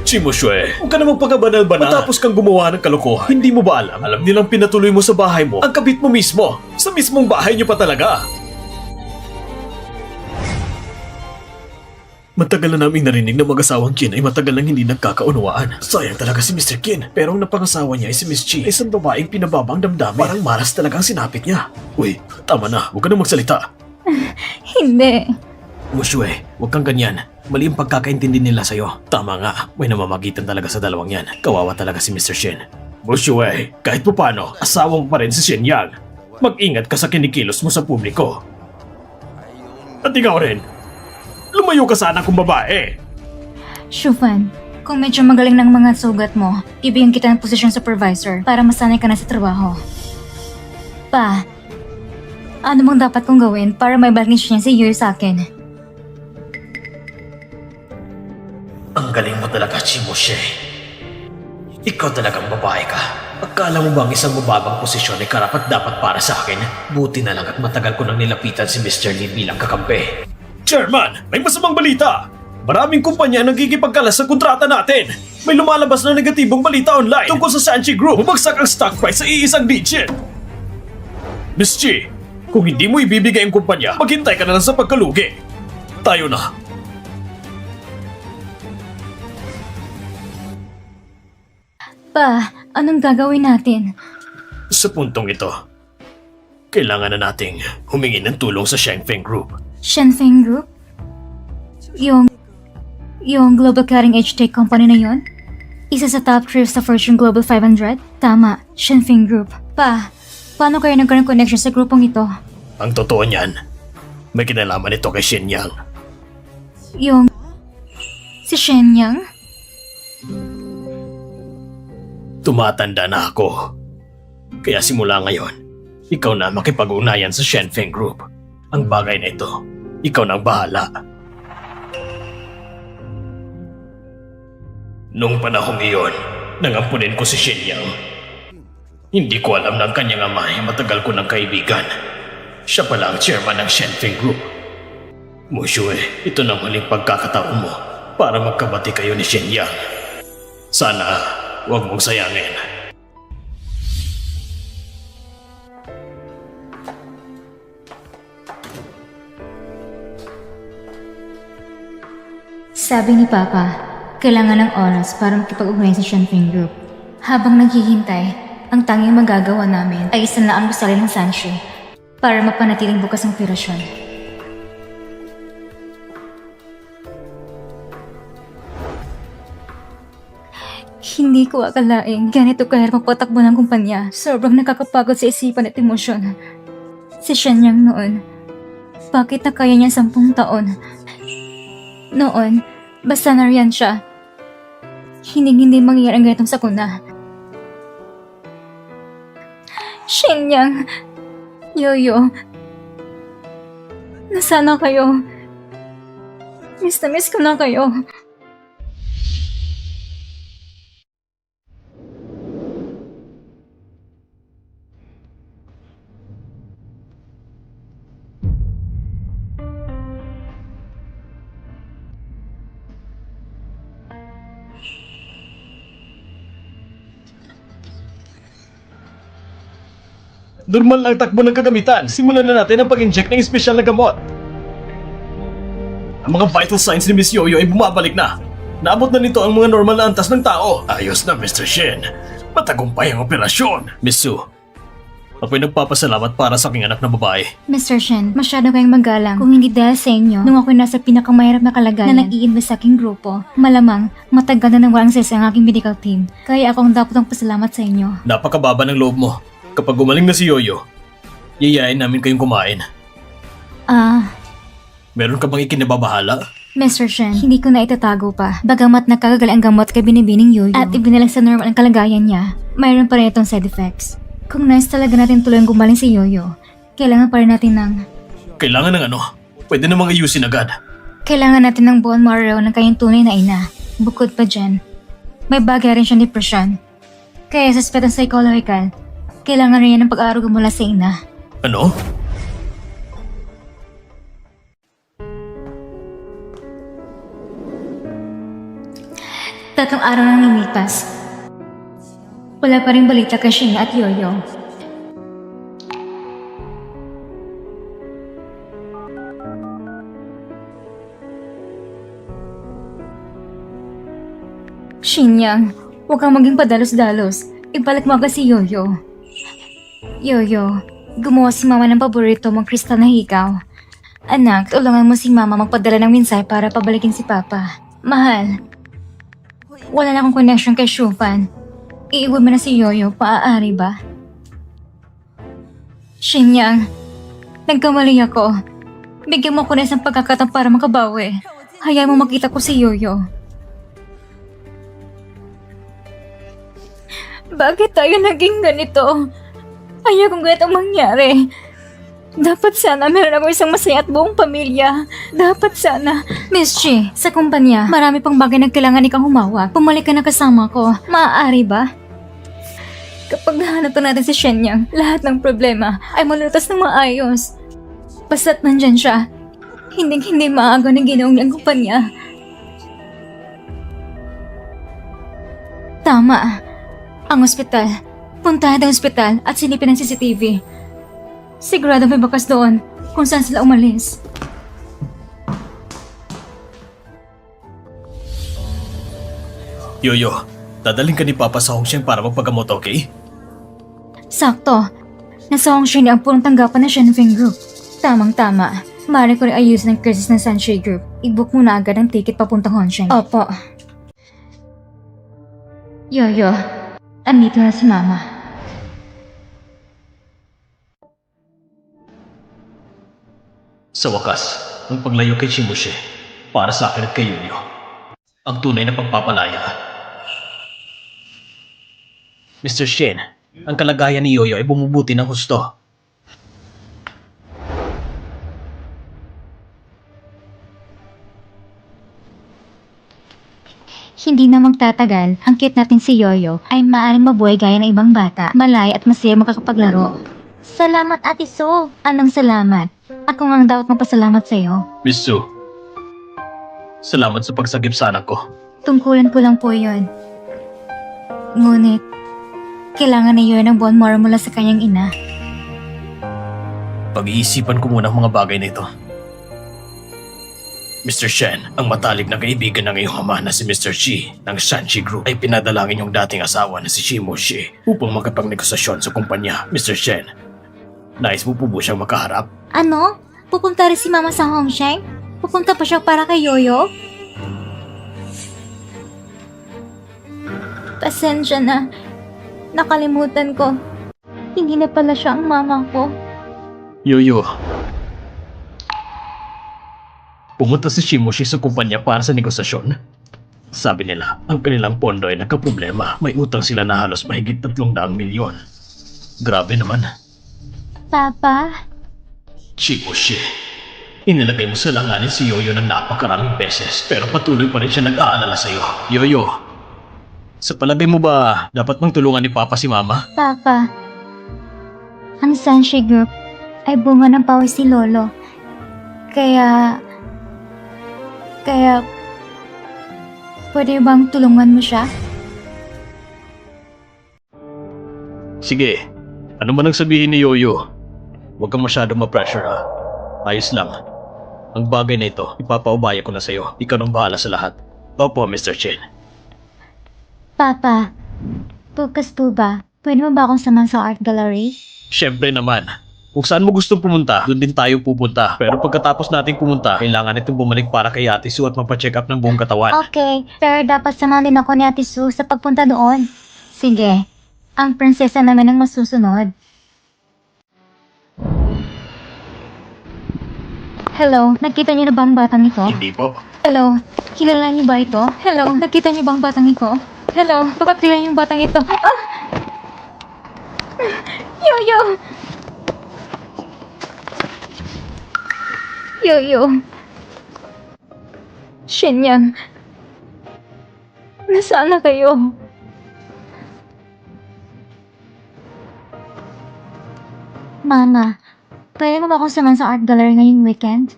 Chimoshue, huwag ka na magpakabanal-banal. Matapos kang gumawa ng kalokohan, hindi mo ba alam? Alam nilang pinatuloy mo sa bahay mo ang kabit mo mismo. Sa mismong bahay niyo pa talaga. Matagal na naming narinig na mag-asawang Kin ay matagal nang hindi nagkakaunawaan. Sayang talaga si Mr. Kin. Pero ang napangasawa niya ay si Miss Chi. Isang babaeng pinababang damdamin. Parang maras talagang sinapit niya. Uy, tama na. Huwag ka na magsalita. Hindi. Mushue, huwag kang ganyan. Mali ang pagkakaintindi nila sa'yo. Tama nga, may namamagitan talaga sa dalawang yan. Kawawa talaga si Mr. Shin. Mushue, kahit pa paano, asawa mo pa rin si Shin Yang. Mag-ingat ka sa kinikilos mo sa publiko. At ikaw rin, lumayo ka sana kung babae. Shufan, kung medyo magaling ng mga sugat mo, ibigyan kita ng posisyon supervisor para masanay ka na sa trabaho. Pa, ano bang dapat kong gawin para may balik niya si Yuri sa akin? Ang galing mo talaga, Chimoshe. Ikaw talagang babae ka. Akala mo bang isang mababang posisyon ay karapat dapat para sa akin? Buti na lang at matagal ko nang nilapitan si Mr. Lee bilang kakampi. Chairman, may masamang balita! Maraming kumpanya ang nagkikipagkalas sa kontrata natin. May lumalabas na negatibong balita online tungkol sa Sanchi Group. Bumagsak ang stock price sa iisang digit. Miss Chi, kung hindi mo ibibigay ang kumpanya, maghintay ka na lang sa pagkalugi. Tayo na. Pa, anong gagawin natin? Sa puntong ito, kailangan na nating humingi ng tulong sa Shengfeng Group. Shenfeng Group? Yung Global Cutting Edge Tech Company na yon? Isa sa top 3 sa Fortune Global 500? Tama, Shenfeng Group. Pa, paano kayo nagkaroon connection sa grupong ito? Ang totoo niyan, may kinalaman ito kay Shin Yang. Si Shen Yang? Tumatanda na ako. Kaya simula ngayon, ikaw na makipag-ugnayan sa Shengfeng Group. Ang bagay na ito, ikaw na ang bahala. Nung panahong iyon, nangampunin ko si Shin Yang. Hindi ko alam na ang kanyang ama ay matagal ko ng kaibigan. Siya pala ang chairman ng Shengfeng Group. Mushue, ito na ang huling pagkakataon mo para magkabati kayo ni Shin Yang. Sana huwag mong sayangin. Sabi ni Papa, kailangan ng oras para makipag-ugnayan sa Shenfeng Group. Habang naghihintay, ang tanging magagawa namin ay isang laang gusali ng Sanshi para mapanatiling bukas ang operasyon. Hindi ko akalaing ganito kahirap magpatakbo ng kumpanya. Sobrang nakakapagod sa isipan at emosyon. Si Shen Yang noon, bakit na kaya niya 10 taon? Noon, basta nariyan siya. Hindi mangyayari ang ganitong sakuna. Shen Yang, Yoyo, nasana kayo? Miss na miss ko na kayo. Normal lang takbo ng kagamitan. Simulan na natin ang pag-inject ng espesyal na gamot. Ang mga vital signs ni Miss Yoyo ay bumabalik na. Naabot na nito ang mga normal na antas ng tao. Ayos na, Mr. Shin. Matagumpay ang operasyon. Miss Su, ako'y nagpapasalamat para sa aking anak na babae. Mr. Shen, masyado kayong magalang. Kung hindi dahil sa inyo, nung ako'y nasa pinakamahirap na kalagayan na nag-i-invest sa aking grupo, malamang matagal na nang walang sales ang aking medical team. Kaya ako ang dapat ang pasalamat sa inyo. Napakababa ng loob mo. Kapag gumaling na si Yoyo, yayain namin kayong kumain. Meron ka bang ikinababahala? Mr. Shen, hindi ko na itatago pa. Bagamat nakagagal ang gamot kay binibining Yoyo at ibinalang sa normal ang kalagayan niya, mayroon pa rin itong side effects. Kung nais talaga natin tuluyang gumaling si Yoyo, kailangan pa rin natin ng... Kailangan ng ano? Pwede namang ayusin agad. Kailangan natin ng bone marrow ng kanyang tunay na ina. Bukod pa dyan, may bagay rin siyang depression. Kaya sa aspetong psychological, kailangan rin yan ng pag-aaruga mula sa ina. Ano? 3 araw nang lumipas. Wala pa rin balita kay Sheena at Yoyo. Shinyang, huwag kang maging padalos-dalos. Ibalik mo agad si Yoyo. Yoyo, gumawa si Mama ng paborito mong kristal na hikaw. Anak, tulungan mo si Mama magpadala ng mensahe para pabalikin si Papa. Mahal, wala na akong connection kay Shufan. Iiwan mo na si Yoyo, paaari ba? Shinyang, nagkamali ako. Bigyan mo ako na isang pagkakataon para makabawi. Hayaan mo makita ko si Yoyo. Bakit tayo naging ganito? Ayaw kong ganitong mangyari. Dapat sana meron ako isang masaya at buong pamilya. Dapat sana. Miss Chi, sa kumpanya, marami pang bagay na kailangan ikaw humawak. Pumalik ka na kasama ko. Maaari ba? Kapag nahanap natin si Shenyang, lahat ng problema ay malulutas ng maayos. Basta't nandyan siya, hindi maaagaw ng ginoong ng kumpanya. Tama. Ang ospital. Puntahan ang ospital at silipin ang CCTV. Sigurado may bakas doon kung saan sila umalis. Yoyo, dadaling ka ni Papa sa Hongsheng para magpagamot, okay? Sakto. Nasa Hongsheng ang punong tanggapan ng Shenfeng Group. Tamang-tama. Maaari ko rin ayusin ang crisis ng Sanshui Group. I-book mo na agad ang ticket papuntang Hongsheng. Opo. Yoyo, andito na si Mama. Sa wakas, ang paglayo kay Shimushi, para sa akin at kay Yoyo, ang tunay na pagpapalaya. Mr. Shen, ang kalagayan ni Yoyo ay bumubuti ng husto. Hindi na magtatagal, ang cute natin si Yoyo ay maaaring mabuhay gaya ng ibang bata, malay at masaya makakapaglaro. Salamat, Ate So. Anong salamat? Ako nga ang dapat magpasalamat sa'yo. Miss Su, salamat sa pagsagip sa anak ko. Tungkulan ko lang po yun. Ngunit, kailangan ni Yoyo ng bone marrow mula sa kanyang ina. Pag-iisipan ko muna ang mga bagay na ito. Mr. Shen, ang matalik na kaibigan ng iyong ama na si Mr. Shi ng Shanxi Group ay pinadalangin yung dating asawa na si Shimushi upang makapagnegosasyon sa kumpanya. Mr. Shen, nais mo po po siyang makaharap? Ano? Pupunta rin si Mama sa Hongsheng? Pupunta pa siya para kay Yoyo? Pasensya na. Nakalimutan ko. Hindi na pala siya ang mama ko. Yoyo, pumunta si Shimushi sa kumpanya para sa negosasyon. Sabi nila, ang kanilang pondo ay nagkaproblema. May utang sila na halos mahigit 300 milyon. Grabe naman. Papa? Shimushi, inilagay mo sa langanin si Yoyo ng napakaraming beses pero patuloy pa rin siya nag-aalala sa'yo. Yoyo, sa palagay mo ba dapat mang tulungan ni Papa si Mama? Papa, ang Sanshi Group ay bunga ng pawis ni Lolo. Kaya, pwede bang tulungan mo siya? Sige, ano man ang sabihin ni Yoyo, huwag kang masyadong ma-pressure ha. Ayos lang. Ang bagay na ito, ipapaubaya ko na sa'yo. Ikaw nang bahala sa lahat. Opo, Mr. Chen. Papa, bukas po ba? Pwede mo ba akong samahan sa art gallery? Siyempre naman. Kung saan mo gustong pumunta, doon din tayo pupunta. Pero pagkatapos nating pumunta, kailangan itong bumalik para kay Ate Su at mapacheck up ng buong katawan. Okay, pero dapat samahan din ako ni Ate Su sa pagpunta doon. Sige, ang prinsesa naman ang masusunod. Hello, nakita niyo na ba ang batang ito? Hindi po. Hello, kilala niyo ba ito? Hello, nakita niyo ba ang batang ito? Hello, baka kilala niyo yung batang ito? Ah! Yoyo! Yoyo. Shenyang. Nasaan na kayo? Mama, pwede mo ba akong samahan sa art gallery ngayong weekend?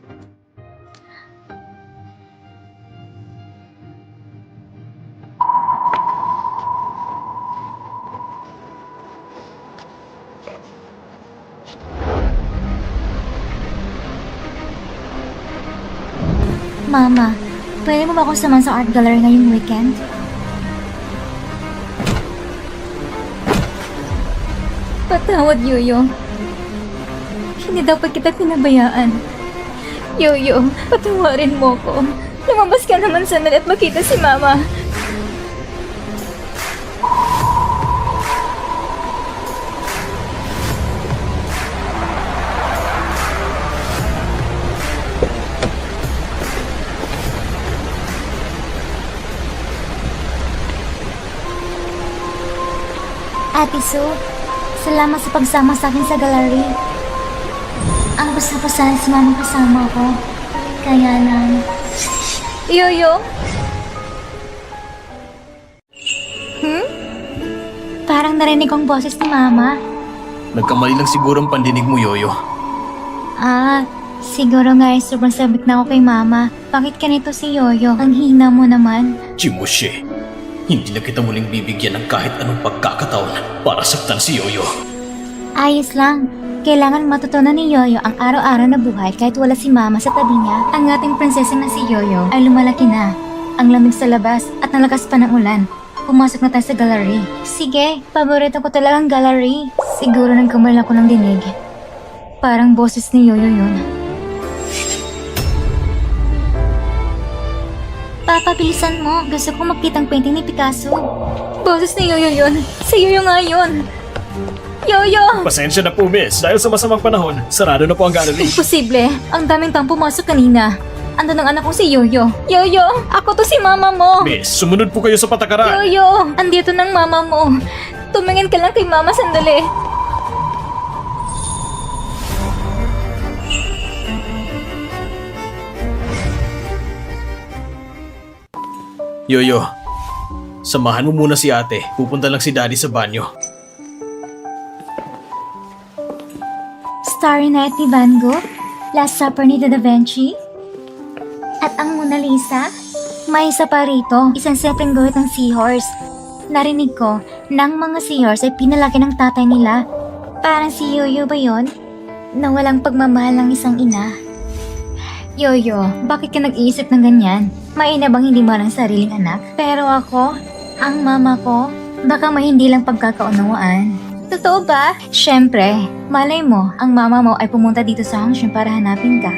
Mama, pwede mo ba ako samahan sa art gallery ngayong weekend? Patawad, Yoyo. Hindi dapat kita pinabayaan. Yoyo, patawarin mo ko. Lumabas ka naman sandali at makita si Mama. Ate Sue, salamat sa pagsama sa akin sa gallery. Ang gusto ko sana si Mama kasama ko. Kaya lang... Yoyo? Parang narinig kong boses ni Mama. Nagkamali lang siguro ang pandinig mo, Yoyo. Siguro nga sobrang sabik na ako kay Mama. Bakit ganito si Yoyo? Ang hina mo naman. Chimoshe, hindi na kita muling bibigyan ng kahit anong pagkakataon para saktan si Yoyo. Ayos lang. Kailangan matutunan ni Yoyo ang araw-araw na buhay kahit wala si Mama sa tabi niya. Ang ating prinsesa na si Yoyo ay lumalaki na. Ang lamig sa labas at nalakas pa ng ulan. Pumasok na tayo sa gallery. Sige, paborito ko talagang gallery. Siguro nagkamali ako ng dinig. Parang boses ni Yoyo yun. Papa, bilisan mo. Gusto ko makitang painting ni Picasso. Boses ni Yoyo yun. Si Yoyo nga yun. Yoyo! Pasensya na po, miss. Dahil sa masamang panahon, sarado na po ang gallery. Imposible. Ang daming tang pumasok kanina. Andun ang anak ko si Yoyo. Yoyo! Ako to si Mama mo! Miss, sumunod po kayo sa patakaran. Yoyo! Andito ng Mama mo. Tumingin ka lang kay Mama sandali. Yoyo, samahan mo muna si ate. Pupunta lang si daddy sa banyo. Starry Night ni Van Gogh, Last Supper ni Da Vinci, at ang Mona Lisa. May isa pa rito, isang simpleng guhit ng seahorse. Narinig ko na ang mga seahorse ay pinalaki ng tatay nila. Parang si Yoyo ba yon? Na walang pagmamahal ng isang ina. Yoyo, bakit ka nag-iisip ng ganyan? May ina bang hindi mo ng sariling anak? Pero ako, ang mama ko, baka may hindi lang pagkakaunawaan. Totoo ba? Siyempre, malay mo, ang mama mo ay pumunta dito sa Hangshan para hanapin ka.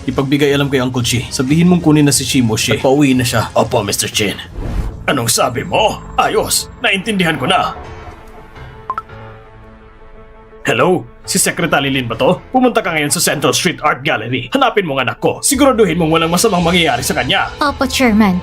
Ipagbigay alam kay Uncle Chi. Sabihin mong kunin na si Chimoshe at pauwi na siya. Opo, Mr. Chin. Anong sabi mo? Ayos, naintindihan ko na. Hello? Si Secretary Lin ba to? Pumunta ka ngayon sa Central Street Art Gallery. Hanapin mo ang anak ko. Siguraduhin mong walang masamang mangyayari sa kanya. Opo, Chairman.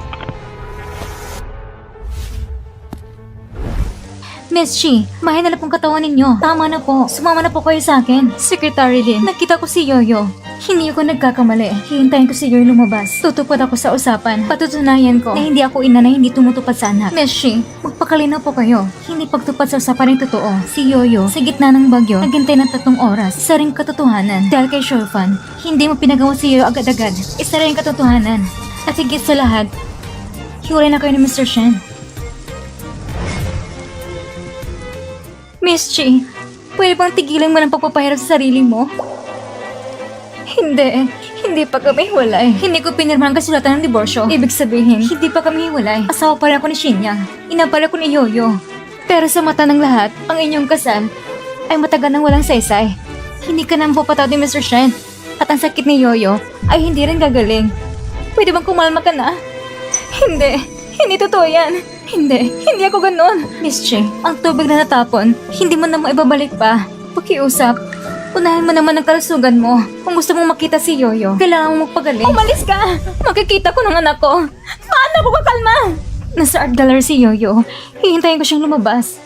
Miss Chi, mahina na pong katawan ninyo. Tama na po. Sumama na po kayo sa akin. Secretary Lin, nakita ko si Yoyo. Hindi ako nagkakamali. Hihintayin ko si Yoyo lumabas. Tutupad ako sa usapan. Patutunayan ko na hindi ako ina na hindi tumutupad sa anak. Miss Chi, magpakalinaw po kayo. Hindi pagtupad sa usapan ay totoo. Si Yoyo, sa gitna ng bagyo, naghintay ng 3 oras. Isa ring katotohanan. Dahil kay Shorefan, hindi mo pinagawa si Yoyo agad-agad. Isa ring katotohanan. At higit sa lahat, hiwalay na kayo ni Mr. Shen. Miss Chi, pwede bang tigilan mo ng pagpapahirap sa sarili mo? Hindi pa kami hiwalay. Hindi ko pinirma ang kasulatan ng diborsyo. Ibig sabihin, hindi pa kami hiwalay. Asawa pa rin ako ni Shinyang. Ina pa rin ako ni Yoyo. Pero sa mata ng lahat, ang inyong kasal ay matagal nang walang saysay. Hindi ka nang papatawad ni Mr. Shen. At ang sakit ni Yoyo ay hindi rin gagaling. Pwede bang kumalma ka na? Hindi totoo yan. Hindi ako ganon. Miss Chi, ang tubig na natapon, hindi mo na mo ibabalik pa. Pakiusap, unahin mo naman ang kalusugan mo. Kung gusto mong makita si Yoyo, kailangan mo magpagaling. Umalis ka! Makikita ko ng anak ko. Paano ako kakalma? Nasa art gallery si Yoyo. Hihintayin ko siyang lumabas.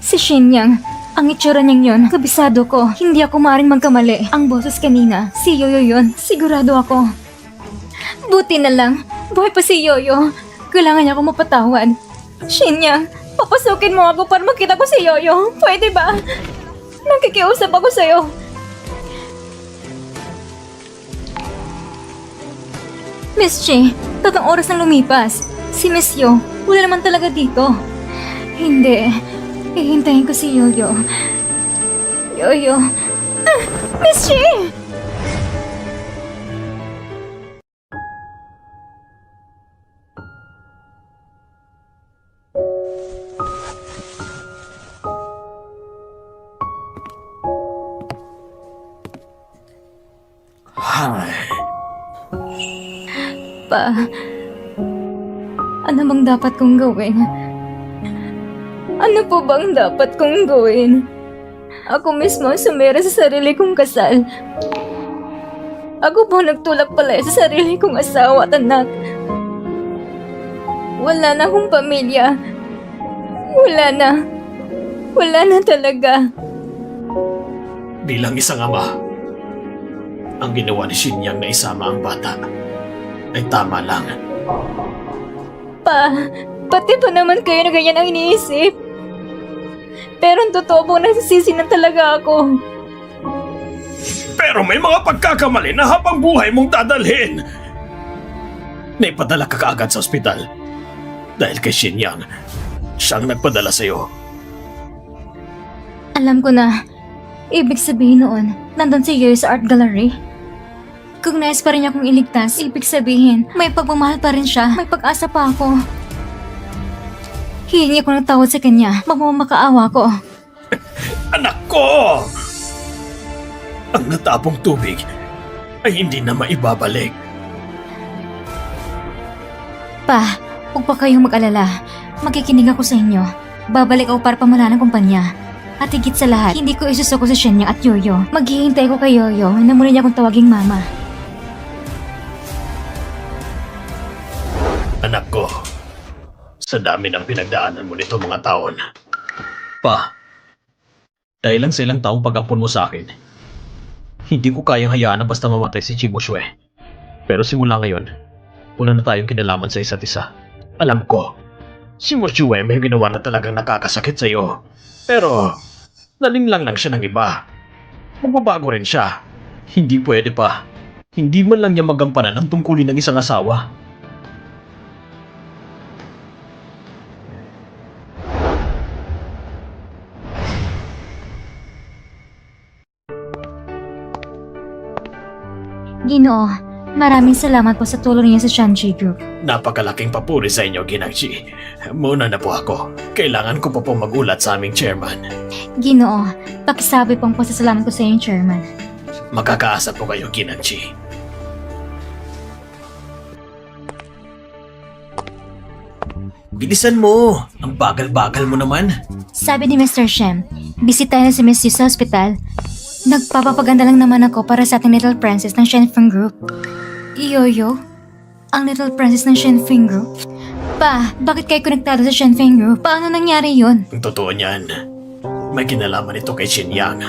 Si Shinyang, ang itsura niyang yun, kabisado ko. Hindi ako maaaring magkamali. Ang boses kanina, si Yoyo yun. Sigurado ako. Buti na lang, buhay pa si Yoyo. Kailangan niya ako mapatawad. Shinyang, papasukin mo ako para makita ko si Yoyo. Pwede ba? Nakikiusap ako sa'yo. Miss Chi, 3 oras nang lumipas. Si Miss Yo, wala naman talaga dito. Hindi. Hihintayin ko si Yoyo. Yoyo. Miss Chi! Pa, ano bang dapat kong gawin? Ano po bang dapat kong gawin? Ako mismo ang sumira sa sarili kong kasal. Ako po nagtulak pala sa sarili kong asawa at anak. Wala na akong pamilya. Wala na. Wala na talaga. Bilang isang ama, ang ginawa ni Shinyang na isama ang bata ay tama lang. Pa, pati pa naman kayo na ganyan ang iniisip. Pero ang totoo pong nasisisi na talaga ako. Pero may mga pagkakamali na habang buhay mong dadalhin. Naipadala ka kaagad sa ospital. Dahil kay Shinyang, siyang nagpadala sa'yo. Alam ko na, ibig sabihin noon, nandun si Yoyo sa art gallery. Kung nais pa rin niya akong iligtas, ibig sabihin, may pagmamahal pa rin siya, may pag-asa pa ako. Hihingi ko ng tawad sa kanya, magmamakaawa ko. Anak ko! Ang natapong tubig ay hindi na maibabalik. Pa, huwag pa kayong mag-alala. Makikinig ako sa inyo. Babalik ako para pamalaan ng kumpanya. At higit sa lahat, hindi ko isusuko sa Shenya at Yoyo. Maghihintay ko kay Yoyo na muna niya akong tawaging mama. Anak ko, sa dami ng pinagdaanan mo nito mga taon. Pa, dahil lang sa ilang taong pag-ampon mo sa akin, hindi ko kayang hayaan na basta mamatay si Chibushue. Pero simula ngayon, wala na tayong kinalaman sa isa't isa. Alam ko, si Moshue may ginawa na talagang nakakasakit sa iyo. Pero, nalinlang lang siya ng iba. Magbabago rin siya. Hindi pwede pa. Hindi man lang niya magampanan ang tungkulin ng isang asawa. Ginoo, maraming salamat po sa tulong niya sa Shanchi Group. Napakalaking papuri sa inyo, Ginangchi. Muna na po ako. Kailangan ko pa po magulat sa aming chairman. Ginoo, pakisabi pong pasasalamat ko sa inyo, Chairman. Makakaasa po kayo, Ginangchi. Bilisan mo! Ang bagal-bagal mo naman. Sabi ni Mr. Shem, bisitahin na si Miss Yu sa ospital. Nagpapapaganda lang naman ako para sa ating Little Princess ng Shenfeng Group. Yoyo? Ang Little Princess ng Shenfeng Group? Pa, bakit kayo konektado sa Shenfeng Group? Paano nangyari yun? Ang totoo niyan, may kinalaman ito kay Shinyang.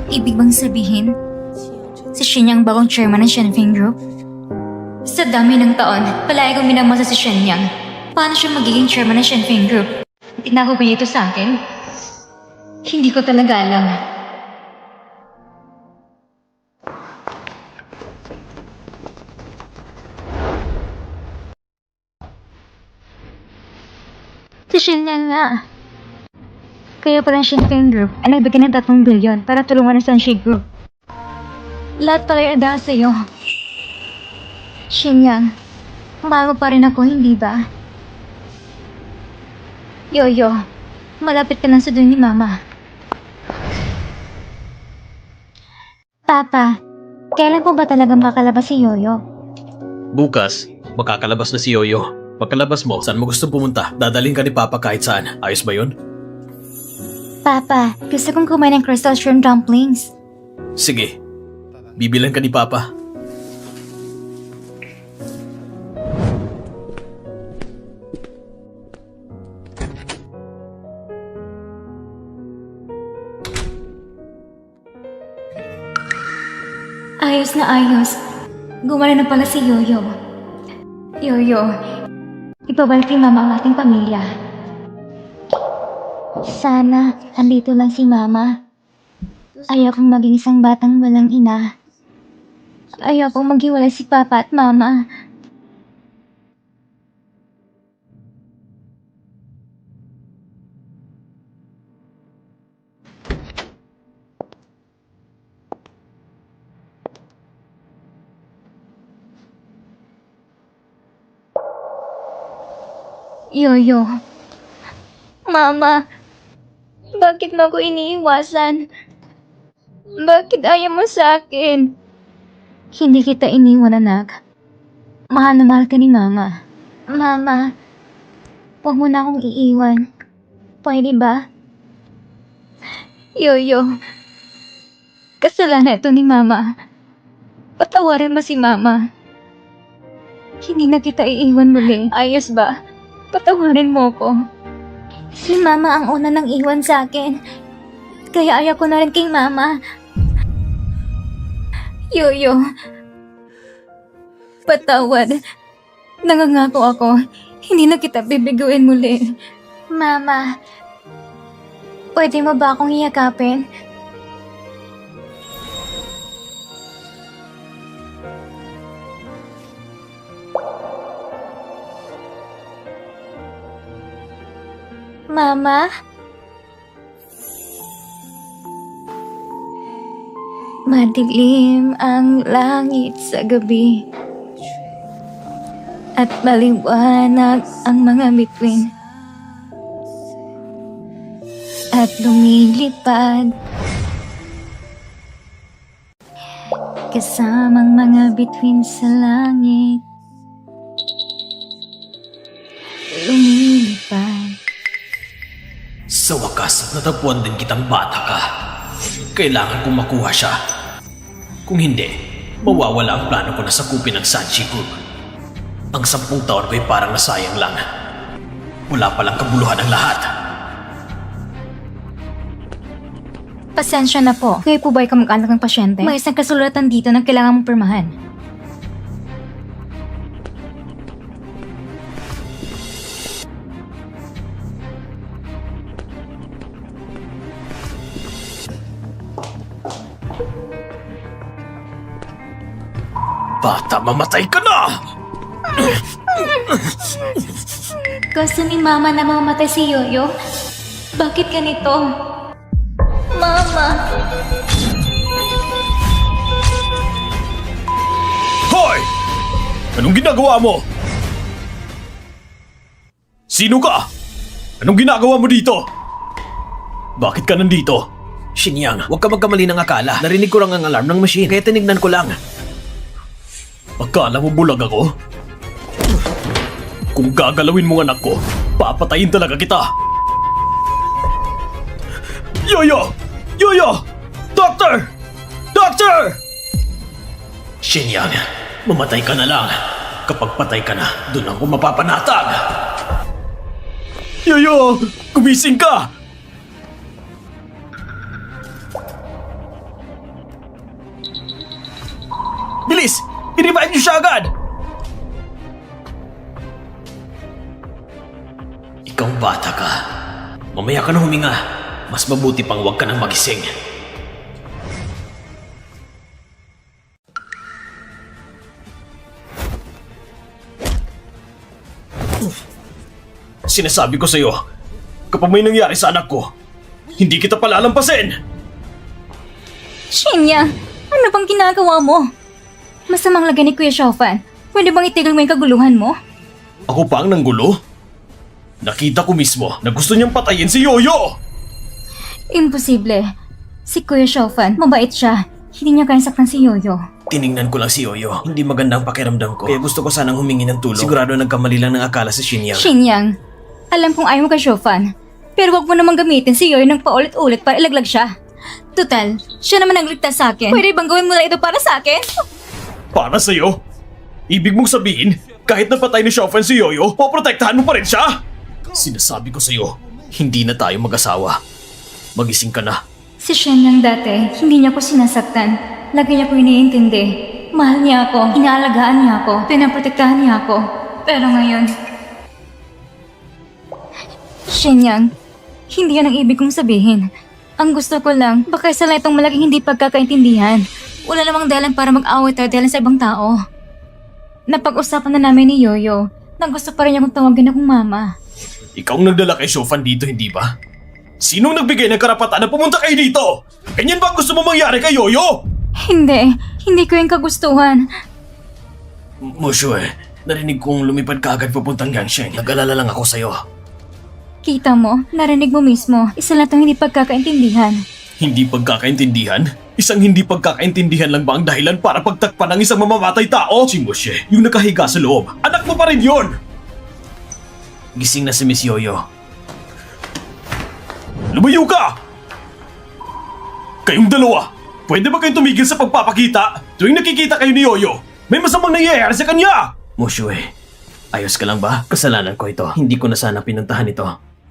Ibig bang sabihin, si Shen ang bagong chairman ng Shenfeng Group? Sa dami ng taon, palagi kong minamasa si Shenyang. Paano siya magiging chairman ng Shenfeng Group? Tinako ba niya ito sa akin? Hindi ko talaga alam. Si Shenyang nga. Kaya pala ang Shenfeng Group ay nagbigay ng 3 bilyon para tulungan ang Sanshi Group. Lahat pala yung dahil sa'yo. Shenyang, mahal mo pa rin ako, hindi ba? Yoyo, malapit ka lang sa doon ni Mama. Papa, kailan po ba talaga makakalabas si Yoyo? Bukas, makakalabas na si Yoyo. Pagkalabas mo, saan mo gusto pumunta? Dadaling ka ni Papa kahit saan. Ayos ba yun? Papa, gusto kong kumain ng crystal shrimp dumplings. Sige. Bibilang ka ni Papa. Ayos na ayos. Gumana na pala si Yoyo. Yoyo, ibabalik ni Mama ang ating pamilya. Sana, andito lang si Mama. Ayaw kong maging isang batang walang ina. Ayaw kong maghiwalay si Papa at Mama. Yoyo. Mama, bakit mo ako iniiwasan? Bakit ayaw mo sa akin? Hindi kita iniwan, anak. Mahal na mahal ka ni Mama. Mama, huwag mo na akong iiwan. Pwede ba? Yoyo, kasalanan ito ni Mama. Patawarin mo si Mama. Hindi na kita iiwan muli. Ayos ba? Patawarin mo ko. Si Mama ang una nang iwan sa akin. Kaya ayaw ko na rin kay Mama. Yoyo. Patawad. Nangangako ako. Hindi na kita bibiguin muli. Mama. Pwede mo ba akong hiyakapin? Mama? Madilim ang langit sa gabi at maliwanag ang mga bituin at lumilipad kasamang mga bituin sa langit lumilipad. Sa wakas, natagpuan din kitang bata ka. Kailangan kong makuha siya. Kung hindi, mawawala ang plano ko na sakupin ang Sanchi Group. Ang 10 taon ko ay parang nasayang lang. Wala palang kabuluhan ang lahat. Pasensya na po. Kayo po ba ay kamag-anak ng pasyente? May isang kasulatan dito na kailangan mong pirmahan. Bata, mamatay ka na! Gusto ni Mama na mamatay si Yoyo? Bakit ganito? Mama! Hoy! Anong ginagawa mo? Sino ka? Anong ginagawa mo dito? Bakit ka nandito? Shinyang, huwag ka magkamali ng akala. Narinig ko lang ang alarm ng machine, kaya tinignan ko lang. Akala mo bulag ako? Kung gagalawin mo ang anak ko, papatayin talaga kita! Yoyo! Yoyo! Doctor! Doctor! Shinyang, mamatay ka na lang. Kapag patay ka na, doon ako mapapanatag. Yoyo! Gumising ka! Bilis! I-revive niyo siya agad! Ikaw bata ka. Mamaya ka na huminga. Mas mabuti pang huwag ka nang magising. Sinasabi ko sa'yo, kapag may nangyari sa anak ko, hindi kita palalampasin! Shinya, ano bang ginagawa mo? Masamang lagay ni Kuya Shaofan. Pwede bang itigil mo yung kaguluhan mo? Ako pa ang nanggulo? Nakita ko mismo na gusto niyang patayin si Yoyo! Imposible. Si Kuya Shaofan, mabait siya. Hindi niya kayang saktan si Yoyo. Tiningnan ko lang si Yoyo. Hindi magandang pakiramdam ko. Kaya gusto ko sanang humingi ng tulong. Sigurado nagkamali lang ng akala si Shinyang. Shinyang, alam kong ayaw mo kay Shaofan. Pero wag mo namang gamitin si Yoyo ng paulit-ulit para ilaglag siya. Tutal, siya naman nagligtas sa akin. Pwede bang gawin mo na ito para sa akin? Para sa'yo? Ibig mong sabihin, kahit napatay ni Shaofan si Yoyo, poprotektahan mo pa rin siya? Sinasabi ko sa'yo, hindi na tayo mag-asawa. Magising ka na. Si Shenyang dati, hindi niya ko sinasaktan. Lagi niya ko iniintindi. Mahal niya ako, inaalagaan niya ako, pinaprotektahan niya ako. Pero ngayon... Shenyang, hindi yan ang ibig kong sabihin. Ang gusto ko lang, baka isa lang itong malaking hindi pagkakaintindihan. Wala namang dahilan para mag-away tayo dahil sa ibang tao. Napag-usapan na namin ni Yoyo na gusto pa rin niya kong tawagin akong mama. Ikaw ang nagdala kay Shaofan dito, hindi ba? Sinong nagbigay ng karapatan na pumunta kayo dito? Ganyan ba ang gusto mo mangyari kay Yoyo? Hindi ko yung kagustuhan. Mushoe, Narinig kong lumipad ka agad papuntang Yangsheng. Nag-alala lang ako sa'yo. Kita mo, narinig mo mismo. Isa lang itong hindi pagkakaintindihan. Hindi pagkakaintindihan? Isang hindi pagkakaintindihan lang ba ang dahilan para pagtakpan ng isang mamamatay tao? Chimoshe, yung nakahiga sa loob. Anak mo pa rin yun! Gising na si Miss Yoyo. Lumayo ka! Kayong dalawa, pwede ba kayong tumigil sa pagpapakita? Tuwing nakikita kayo ni Yoyo, may masamang nangyayari sa kanya! Moshue, ayos ka lang ba? Kasalanan ko ito. Hindi ko na sana pinuntahan ito.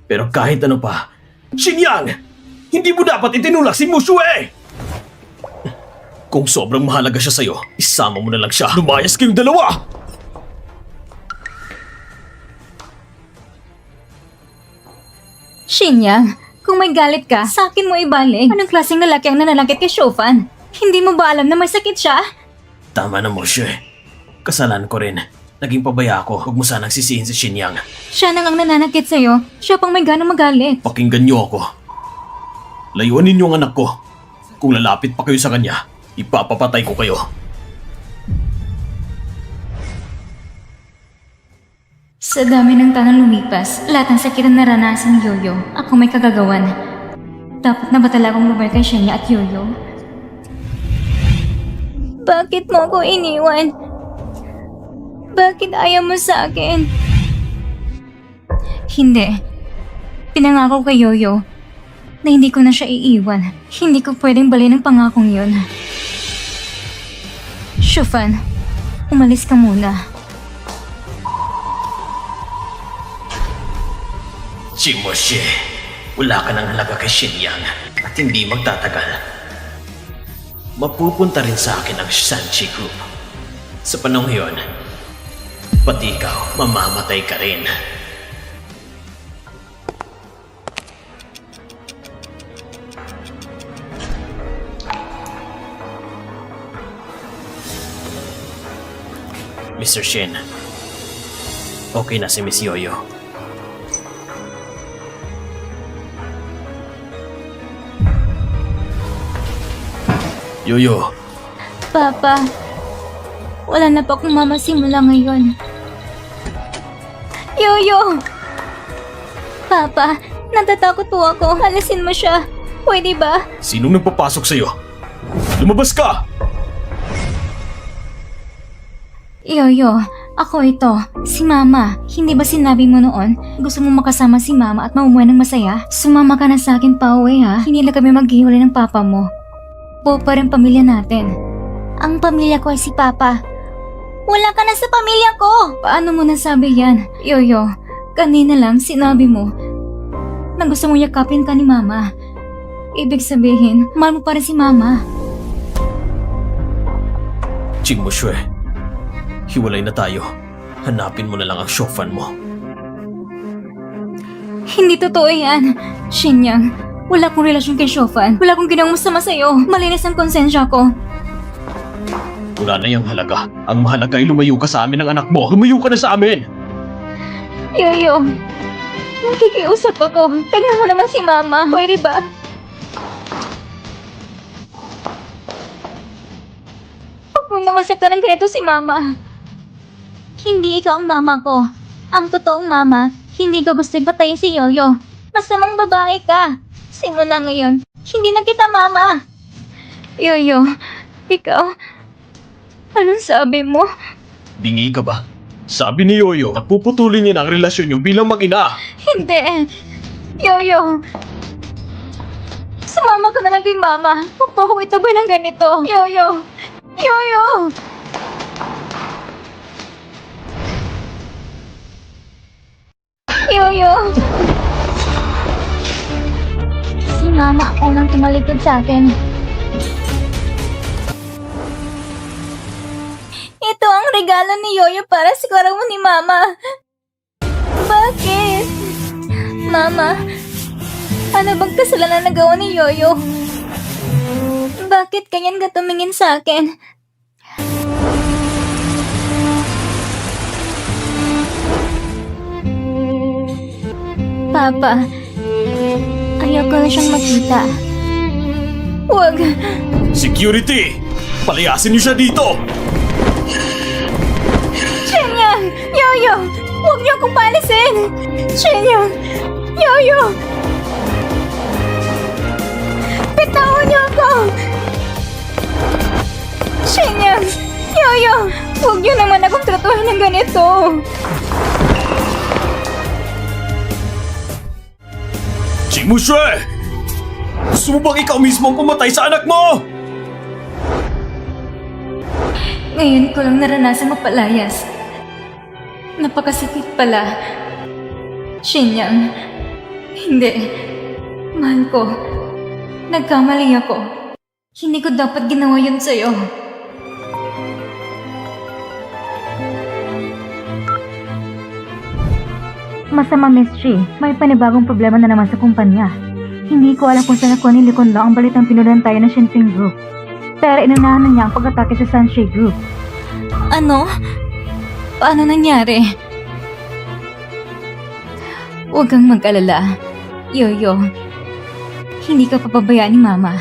Pero kahit ano pa, Xinyang! Hindi mo dapat itinulak si Moshue! Kung sobrang mahalaga siya sa'yo, isama mo na lang siya. Lumayas kayong dalawa! Xinyang, kung may galit ka, sa akin mo ibalik. Anong klaseng lalaki ang nanalangkit kay Shofan? Hindi mo ba alam na may sakit siya? Tama na, Moshue. Kasalanan ko rin. Naging pabaya ako. Huwag mo sanang sisihin si Xinyang. Siya nang ang nananakit sa'yo. Siya pang may ganang magalit. Pakinggan niyo ako. Layuan ninyo ang anak ko. Kung lalapit pa kayo sa kanya, ipapapatay ko kayo. Sa dami ng tanong lumipas, lahat ng sakit na naranasan ni Yoyo, ako may kagagawan. Dapat na ba talagang lumay kay Shenya at Yoyo? Bakit mo ako iniwan? Bakit ayaw mo sa akin? Hindi. Pinangako kay Yoyo na hindi ko na siya iiwan. Hindi ko pwedeng balin ang pangakong yun. Shofan, umalis ka muna. Chimoshe, wala ka ng halaga kay Xinyang at hindi magtatagal. Mapupunta rin sa akin ang Sanchi Group. Sa panahon yun, pati ikaw, mamamatay ka rin. Mr. Shin, okay na si Miss Yoyo. Yoyo, Papa, wala na pa akong mama simula ngayon. Yoyo! Papa, natatakot po ako. Alisin mo siya. Pwede ba? sinong nagpapasok sa'yo? Lumabas ka! Yoyo, ako ito. Si Mama. Hindi ba sinabi mo noon, gusto mo makasama si Mama at maumuwi ng masaya? Sumama ka na sa akin pa uwi ha. Hindi na kami maghiwalay ng Papa mo. Buo pa rin pamilya natin. Ang pamilya ko ay si Papa. Wala ka na sa pamilya ko! Paano mo nasabi yan? Yoyo, kanina lang sinabi mo na gusto mo yakapin ka ni Mama. Ibig sabihin, mahal mo pa rin si Mama. Chingmoshue, hiwalay na tayo. Hanapin mo na lang ang Shofan mo. Hindi totoo yan. Xinyang, wala akong relasyon kay Shofan. Wala akong ginawang masama sa'yo. Malinis ang konsensya ko. Wala na yung halaga. Ang mahalaga ay lumayo ka sa amin ng anak mo. Lumayo ka na sa amin! Yoyo, nakikiusap ako. Tignan mo naman si Mama. Pwede ba? Huwag mong mamasaktan ng ganito si Mama. Hindi ikaw ang mama ko. Ang totoong mama, hindi ko gusto patayin si Yoyo. Masamang babae ka. Simula ngayon, hindi na kita mama. Yoyo, ikaw, anong sabi mo? Bingi ka ba? Sabi ni Yoyo, napuputulin niya na ang relasyon niyo bilang mag-ina. Hindi. Yoyo. Sumama ka na lang kay Mama. Huwag mo akong itaboy ng ganito. Yoyo. Yoyo. Yoyo. Si Mama ako nang tumalikod sa akin. Ito ang regalo ni Yoyo para sa karawang ni Mama. Bakit? Mama, ano bang kasalanan na gawa ni Yoyo? Bakit ganyan ka tumingin sa akin? Papa, ayaw ko na siyang makita. Huwag. Security! Palayasin niyo siya dito! Xinyang! Yoyo! Huwag niyo akong paalisin! Shenyang! Yoyo! Bitawan niyo ako! Shenyang! Yoyo! Huwag niyo naman akong tratuhin ng ganito! Chimusue! Gusto mo bang ikaw mismo ang pumatay sa anak mo? Ngayon ko lang naranasan mapalayas. Napakasakit pala. Shenyang, hindi. Mahal ko. Nagkamali ako. Hindi ko dapat ginawa yun sa'yo. Masama, Miss Chi. May panibagong problema na naman sa kumpanya. Hindi ko alam kung saan ako nilikon lang ang balitang pinulan tayo ng Shinping Group. Pero inunahan na niya ang pag-atake sa Sunshade Group. Ano? Paano nangyari? Huwag kang mag-alala. Yoyo, hindi ka papabayaan ni Mama.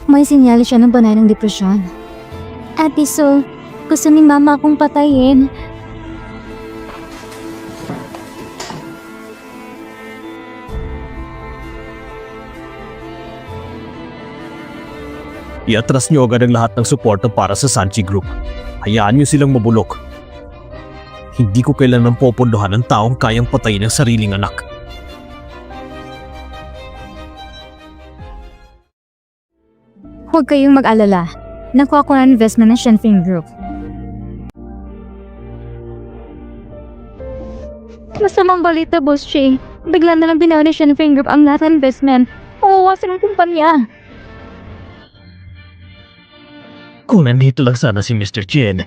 May sinyali siya ng banay ng depresyon. Ate Sol, gusto ni Mama akong patayin. Iatras niyo agad ang lahat ng suporta para sa Sanchi Group. Hayaan niyo silang mabulok. Hindi ko kailanman popondohan ng taong kayang patayin ang sariling anak. Huwag kayong mag-alala. Nakuha ko na investment ng Shenfeng Group. Masamang balita, Boss Chi. Bigla na lang binawa ni Shenfeng Group ang lahat ng investment. Uwawasan ang kumpanya. Kung nandito lang sana si Mr. Chen.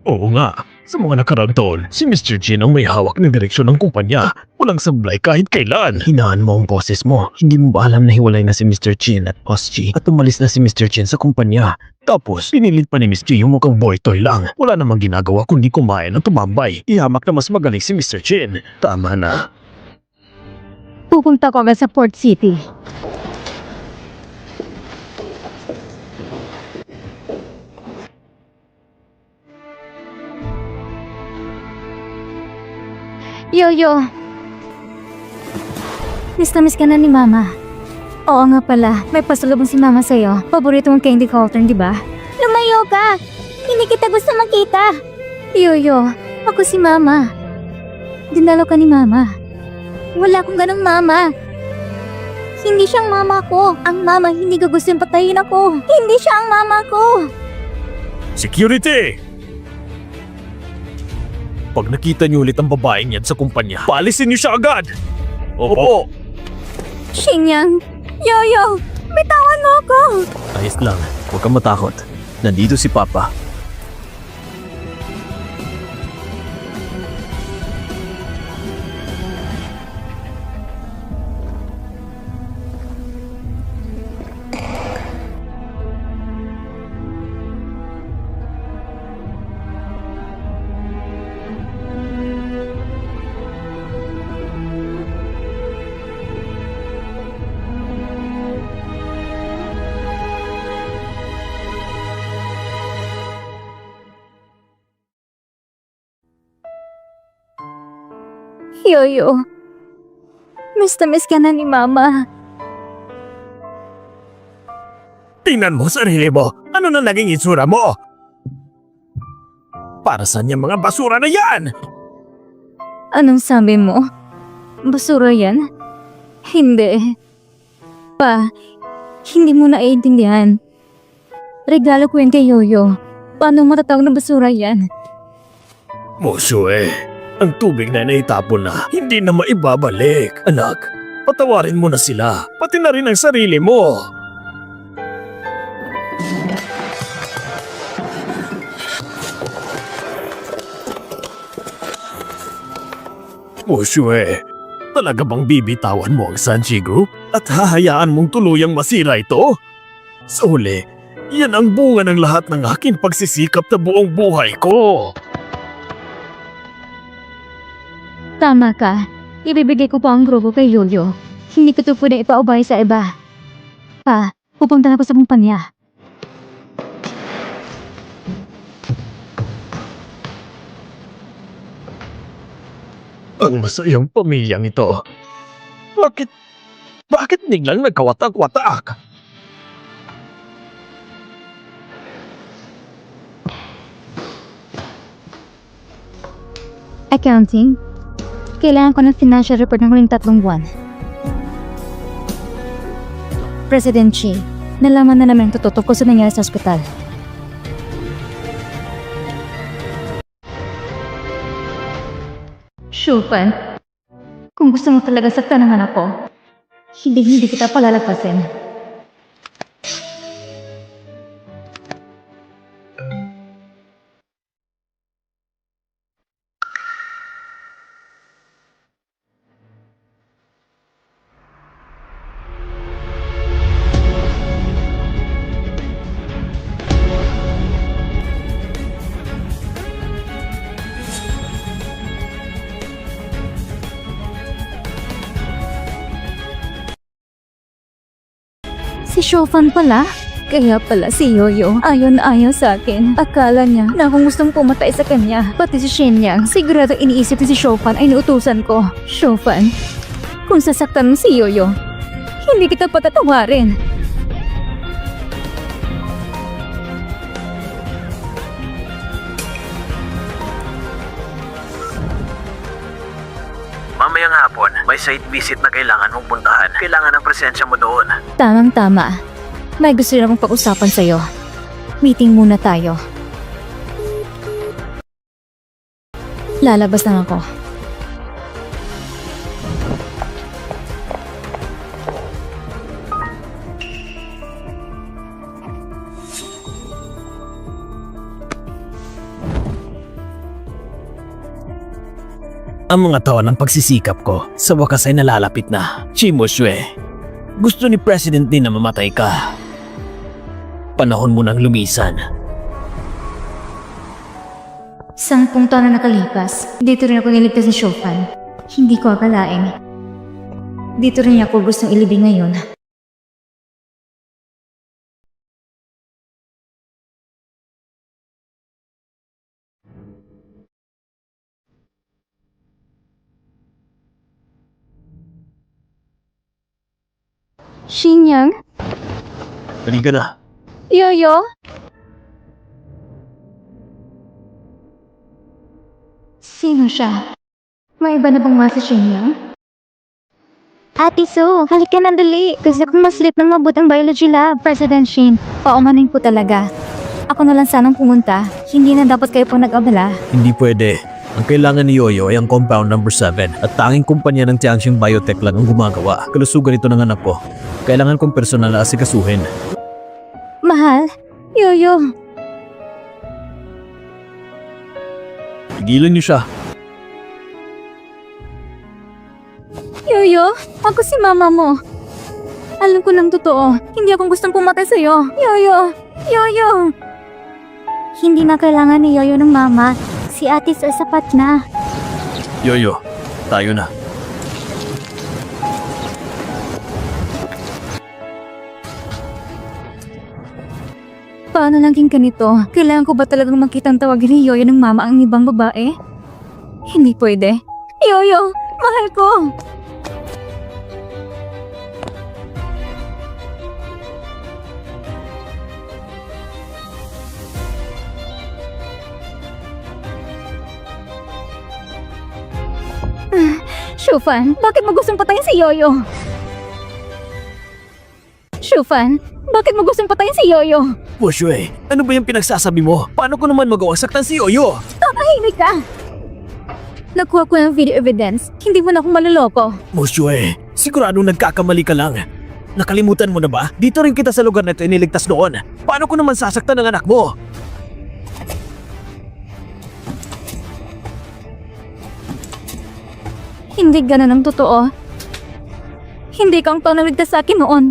Oo nga, sa mga nakaraang taon, si Mr. Chen ang may hawak ng direksyon ng kumpanya. Walang sablay kahit kailan. Hinaan mo ang boses mo. Hindi mo ba alam na hiwalay na si Mr. Chen at Boss Chi at umalis na si Mr. Chen sa kumpanya? Tapos, pinilit pa ni Miss Chi yung mukhang boy toy lang. Wala namang ginagawa kundi kumain at tumambay. Ihamak na mas magaling si Mr. Chen. Tama na. Pupunta ko agad sa Port City. Yoyo! Miss na miss ka na ni Mama. Oo nga pala, may pasalubong si Mama sa'yo. Paborito mong candy cotton, di ba? Lumayo ka! Hindi kita gusto makita! Yoyo, ako si Mama. Dinalo ka ni Mama. Wala akong ganong Mama. Hindi siyang Mama ko. Ang Mama hindi ko gusto yung patayin ako. Hindi siya ang Mama ko. Security! Pag nakita niyo ulit ang babaeng yan sa kumpanya, paalisin niyo siya agad! Opo! Shenyang! Yoyo! Bitawan mo ako! Ayos lang, huwag kang matakot. Nandito si Papa. Yoyo, miss na miss ka na ni Mama. Tingnan mo sarili mo. Ano na naging itsura mo? Para saan yung mga basura na yan? Anong sabi mo? Basura yan? Hindi. Pa, hindi mo naiintindihan. Regalo ko yan kay Yoyo. Paano matatawag na basura yan? Musue, ang tubig na naitapon na, hindi na maibabalik. Anak, patawarin mo na sila, pati na rin ang sarili mo. Musue, talaga bang bibitawan mo ang Sanchi Group at hahayaan mong tuluyang masira ito? Sa huli, yan ang bunga ng lahat ng aking pagsisikap na buong buhay ko. Tama ka. Ibibigay ko pa ang grupo kay Yoyo. Hindi ko ito pwede ipaubay sa iba. Pa, pupunta na ako sa kumpanya. Ang masayang pamilyang ito. Bakit biglang nagkawatak-watak? Accounting? Kailangan ko ng financial report ng huling 3 buwan. President Chi, nalaman na namin ang totoo tungkol sa nangyari sa ospital. Shulpan, kung gusto mo talaga saktan ang anak ko, hindi kita palalagpasin. Si Shofan pala? Kaya pala si Yoyo ayaw na ayaw sa akin. Akala niya na kung gustong pumatay sa kanya. Pati si Shenyang, sigurado iniisip ni si Shofan ay inuutusan ko. Shofan, kung sasaktan mo si Yoyo, hindi kita patatawarin. Mamayang hapon, may site visit na kailangan mong puntahan. Kailangan ng presensya mo doon. Tamang-tama. May gusto rin akong pag-usapan sa'yo. Meeting muna tayo. Lalabas lang ako. Ang mga taon ng pagsisikap ko, sa wakas ay nalalapit na. Chimo Shue, gusto ni President din na mamatay ka. Panahon mo nang lumisan. 10 taon na nakalipas, dito rin ako niligtas ni Shofan. Hindi ko akalain. Dito rin ako gustong ilibing ngayon. Shenyang? Halika na. Yoyo? Sino siya? May iba na bang masa Shenyang? Ate So, halika na dali. Kasi kung maslip ng mabutang biology lab, President Shin, paumanin po talaga. Ako na lang sanang pumunta. Hindi na dapat kayo po nag-abala. Hindi pwede. Ang kailangan ni Yoyo ay ang compound number 7 at tanging kumpanya ng Tianxing Biotech lang ang gumagawa. Kalusugan ito ng anak ko. Kailangan kong personal na asikasuhin. Mahal? Yoyo? Pigilan niyo siya. Yoyo? Ako si mama mo. Alam ko ng totoo. Hindi akong gustong pumatay sa'yo. Yoyo! Yoyo! Hindi na kailangan ni Yoyo ng mama. Si ate sa sapat na. Yoyo, tayo na. Paano naging ganito? Kailangan ko ba talagang makitang tawagin ni Yoyo ng mama ang ibang babae? Hindi pwede. Yoyo! Mahal ko! Shufan, bakit mo gustong patayin si Yoyo? Shufan, bakit mo gustong patayin si Yoyo? Shue, ano ba yung pinagsasabi mo? Paano ko naman magawang saktan si Yoyo? Tumahimik ka! Nakuha ko ng video evidence. Hindi mo na akong maluloko. Shue, siguradong nagkakamali ka lang. Nakalimutan mo na ba? Dito rin kita sa lugar na ito iniligtas noon. Paano ko naman sasaktan ng anak mo? Hindi ganun ang totoo. Hindi kang panaligtas sa akin noon.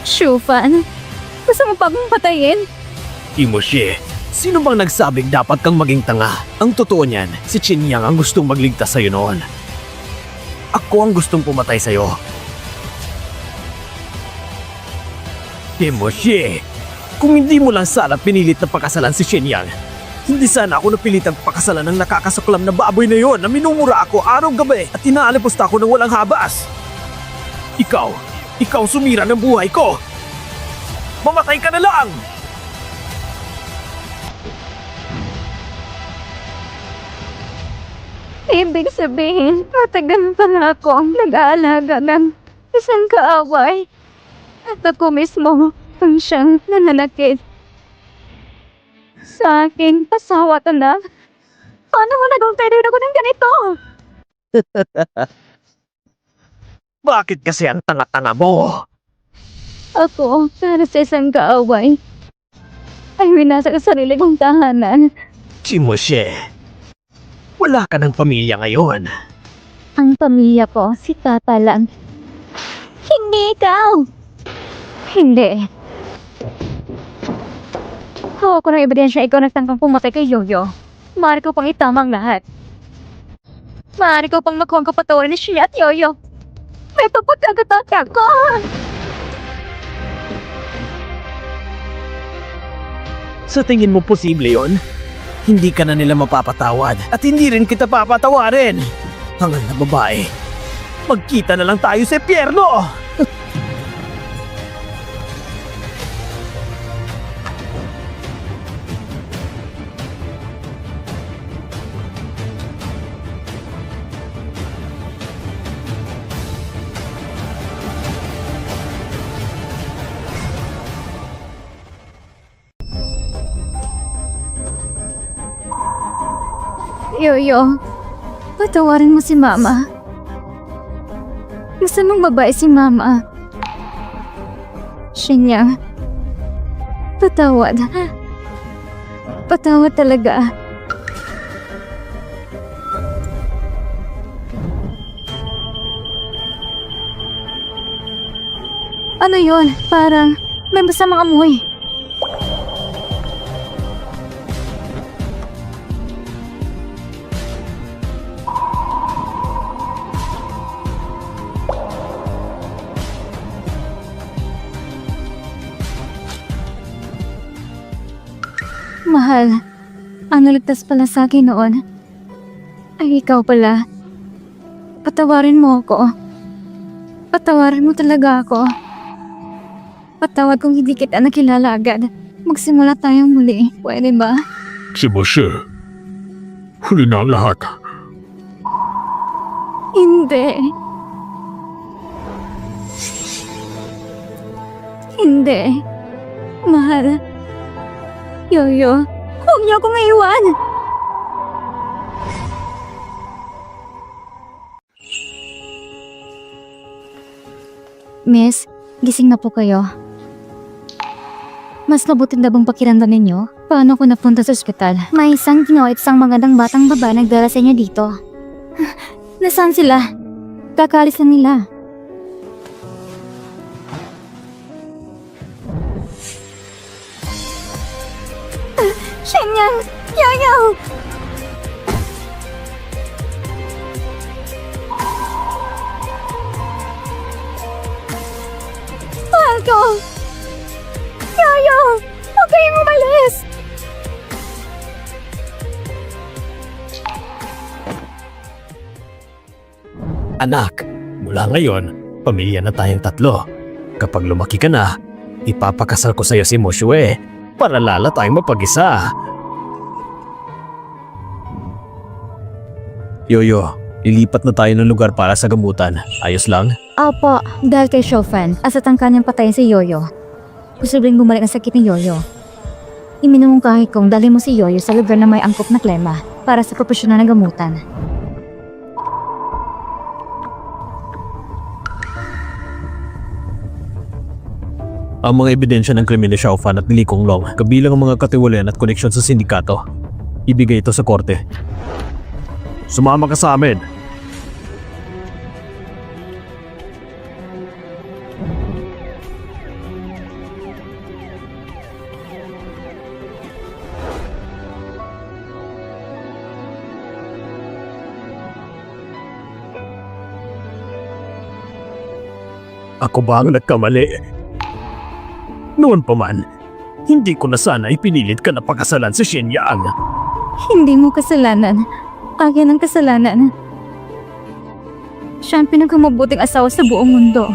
Shufan, gusto mo pa akong patayin? Imoshi, sino bang nagsabing dapat kang maging tanga? Ang totoo niyan, si Chinyang ang gustong magligtas sa'yo noon. Ako ang gustong pumatay sa'yo. Imoshi, Kung hindi mo lang sana pinilit na pakasalan si Shenyang, hindi sana ako napilitang pakasalan ng nakakasuklam na baboy na yon na minumura ako araw-gabi at inaalipusta ako ng walang habas. Ikaw sumira ng buhay ko! Mamatay ka na lang! Ibig sabihin, matagal pala ako ang nag-aalaga ng isang kaaway. At ako mismo ang siyang nananakit sa aking pasawat na. Paano mo naging pwede ako ng ganito? Bakit kasi ang tanga-tanga mo? Ako, para sa isang kaaway, ay winasa sa sarili kong tahanan. Chimoshe, wala ka ng pamilya ngayon. Ang pamilya ko, si Papa lang. Hindi ikaw! Hindi. Hawak ko ng ebidensya ikaw nagtangkang pumatay kay Yoyo. Maaari ko pang itamang lahat. Maaari ko pang makuha ang kapatawaran ni Shia at Yoyo. May papagkagatak ko! Sa tingin mo posible yon? Hindi ka na nila mapapatawad at hindi rin kita papatawarin. Hangal na babae. Magkita na lang tayo sa impyerno! Yoyo, patawarin mo si Mama. Gusto mong babae si Mama. Shenyang, patawad. Patawad talaga. Ano yon? Parang may masamang amoy. Mahal, ang naligtas pala sa akin noon ay ikaw pala. Patawarin mo ako. Patawarin mo talaga ako. Patawad kung hindi kita nakilala agad. Magsimula tayong muli. Pwede ba? Chimoshe, huli na ang lahat. Hindi. Hindi. Mahal. Yoyo, huwag niyo akong iwan! Miss, gising na po kayo. Mas mabuti na bang pakiramdam ninyo? Paano ko napunta sa ospital? May isang Ginoo at isang magandang batang babae nagdala sa inyo dito. Nasaan sila? Kakalis na nila. Shenyang! Yoyo! Mahal ko! Yoyo! Huwag kayong umalis! Anak, mula ngayon, pamilya na tayong tatlo. Kapag lumaki ka na, ipapakasal ko sa'yo si Moshue para lala tayong mapag-isa. Yoyo, lilipat na tayo ng lugar para sa gamutan. Ayos lang? Opo, dahil kay Shofan, asat ang kanyang patayin si Yoyo. Posibleng bumalik ang sakit ni Yoyo. Iminumungkahi kong dali mo si Yoyo sa lugar na may angkop na klema para sa profesional na gamutan. Ang mga ebidensya ng krimen ni Xiaofan at ni Li Konglong, kabilang ang mga katiwalian at koneksyon sa sindikato. Ibigay ito sa korte. Sumama ka sa amin. Ako ba ang nagkamali? Noon pa man, Hindi ko na sana ipinilit ka na pakasalan si Shen Yang. Hindi mo kasalanan. Akin ang kasalanan. Siya ang pinagkamabuting asawa sa buong mundo.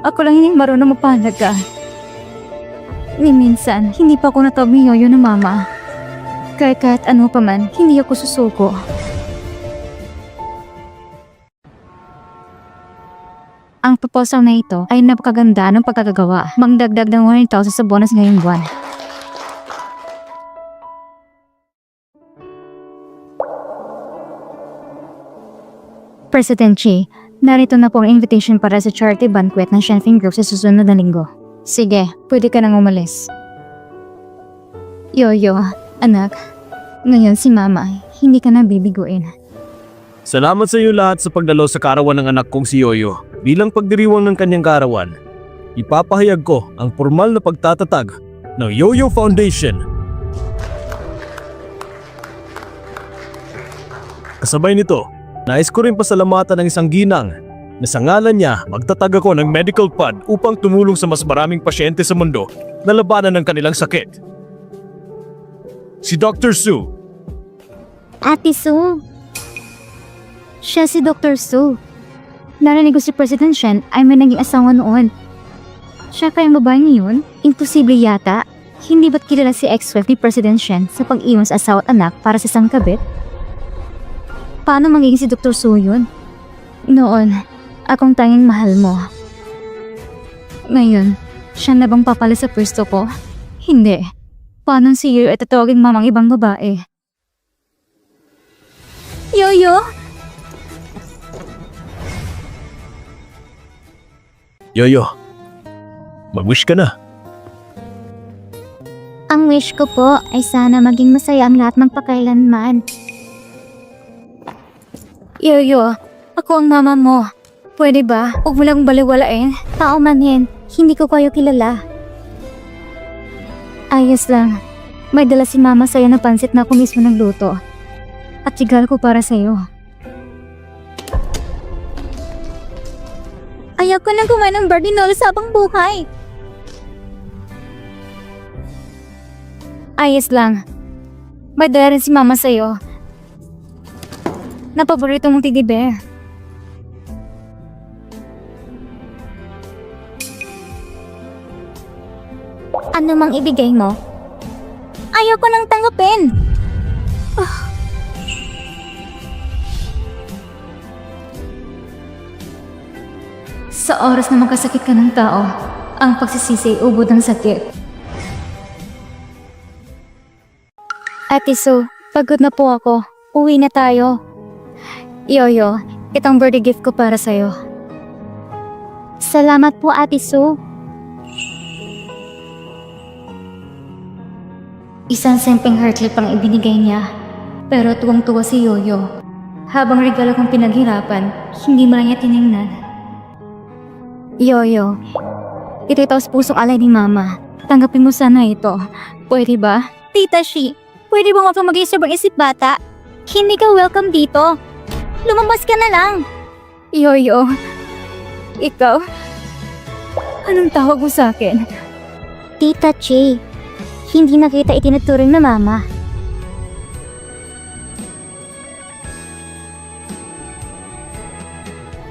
Ako lang hindi marunong mapahalaga. Ni minsan, hindi pa ako natawag ni Yoyo ng mama. Kaya kahit ano pa man, hindi ako susuko. Ang proposal na ito ay napakaganda ng pagkakagawa. Mangdagdag ng 100,000 sa bonus ngayong buwan. President Chi, narito na po ang invitation para sa charity banquet ng Shenfeng Group sa susunod na linggo. Sige, pwede ka nang umalis. Yoyo, anak, ngayon si Mama, hindi ka na bibiguin. Salamat sa iyo lahat sa pagdalo sa karawan ng anak kong si Yoyo. Bilang pagdiriwang ng kanyang karawan, ipapahayag ko ang formal na pagtatatag ng Yoyo Foundation. Kasabay nito, nais ko rin pasalamatan ng isang ginang na sa ngalan niya magtatag ako ng medical fund upang tumulong sa mas maraming pasyente sa mundo na labanan ng kanilang sakit. Si Dr. Su. Ate Su. Siya si Dr. Su. Narinig ko si President Shen ay may naging asawa noon. Siya kayang babaeng yun? Imposible yata. Hindi ba't kilala si ex-wife ni President Shen sa pag-iwan sa asawa at anak para sa isang kabit? Paano magiging si Dr. Su yun? Noon, akong tanging mahal mo. Ngayon, siya na bang papala sa pwesto ko? Hindi. Paano si Yoyo ay tatawagin mamang ibang babae? Yoyo! Yoyo, mag-wish ka na. Ang wish ko po ay sana maging masaya ang lahat magpakailanman. Yoyo, ako ang mama mo. Pwede ba? Huwag mo lang baliwalain. Tao man yan, hindi ko kayo kilala. Ayos lang. May dala si mama sa'yo na pansit na ako mismo nagluto. At tigal ko para sa'yo. Ayaw ko nang kumain ng Bardinol sa habang buhay. Ayos lang. May dala rin si mama sa'yo. Na paborito mong teddy bear. Ano mang ibigay mo? Ayaw ko nang tanggapin. Sa oras na magkasakit ka ng tao, ang pagsisisi ay ubod ng sakit. Ate Su, pagod na po ako. Uwi na tayo. Yoyo, itong birthday gift ko para sa'yo. Salamat po, Ate Su. Isang simpleng heart clip ang ibinigay niya. Pero tuwang-tuwa si Yoyo. Habang regalo kong pinaghirapan, hindi mo lang niya tiningnan. Yoyo, ito taos pusong alay ni Mama. Tanggapin mo sana ito. Pwede ba? Tita Shi, pwede ba nga maging sobrang isip bata? Hindi ka welcome dito. Lumabas ka na lang. Yoyo, ikaw? Anong tawag mo sa akin? Tita Chi, hindi na kita itinuturing na Mama.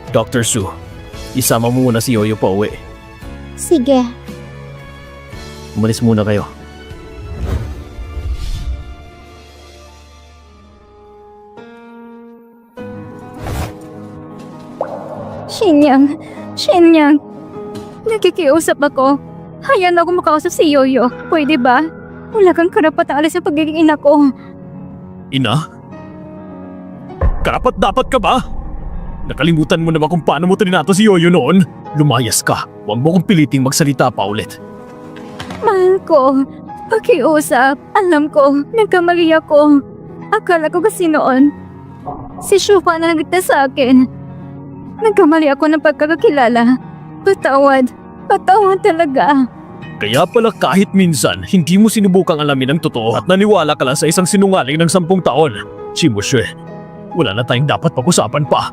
Dr. Su, isama mo muna si Yoyo pa uwi. Sige. Umalis muna kayo. Shenyang, nakikiusap ako. Hayaan ako makausap si Yoyo. Pwede ba? Wala kang karapatang alis sa pagiging ina ko. Ina? Karapat dapat ka ba? Nakalimutan mo na ba kung paano mo trinato si Yoyo noon? Lumayas ka. Huwag mo kong piliting magsalita pa ulit. Mahal ko, pakiusap. Alam ko, nagkamali ako. Akala ko kasi noon, si Shufa na nagligtas sa akin. Nagkamali ako ng pagkakakilala. Patawad talaga. Kaya pala kahit minsan, hindi mo sinubukang alamin ang totoo at naniwala ka lang sa isang sinungaling ng 10 taon. Chimoshe, wala na tayong dapat pag-usapan pa.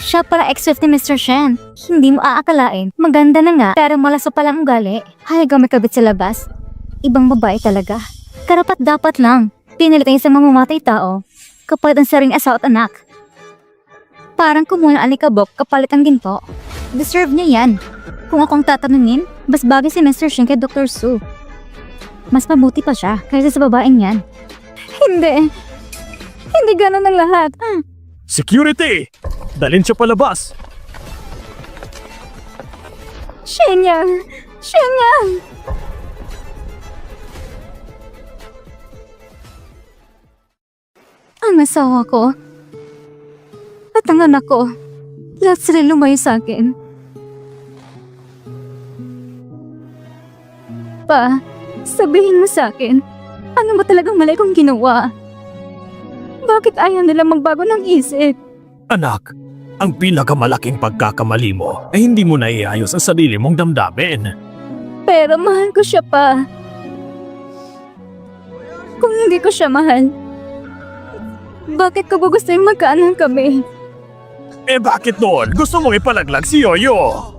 Siya pala ex-wife ni Mr. Shen. Hindi mo aakalain. Maganda na nga, pero malaso palang ugali. Hayaga may kabit sa labas. Ibang babae talaga. Karapat dapat lang. Pinilit ang isang mamamatay tao. Kapalit ang sariling asawa at anak. Parang kumuha ng alikabok kapalit ang ginto. Deserve niya yan. Kung akong tatanungin, mas bagay si Mr. Shen kay Dr. Su. Mas mabuti pa siya kaysa sa babaeng yan. Hindi. Hindi ganun ang lahat. Security! Dalhin siya palabas! Shenyang! Shenyang! Ang asawa ko at ang anak ko, lahat sila lumayo sa akin. Pa, sabihin mo sa akin, ano ba talagang mali kong ginawa? Bakit ayaw nila magbago ng isip? Anak, ang pinakamalaking pagkakamali mo ay hindi mo naiayos ang sarili mong damdamin. Pero mahal ko siya pa. Kung hindi ko siya mahal, bakit ko gugustuhin magkaanak kami? Eh bakit noon gusto mong ipalaglag si Yoyo?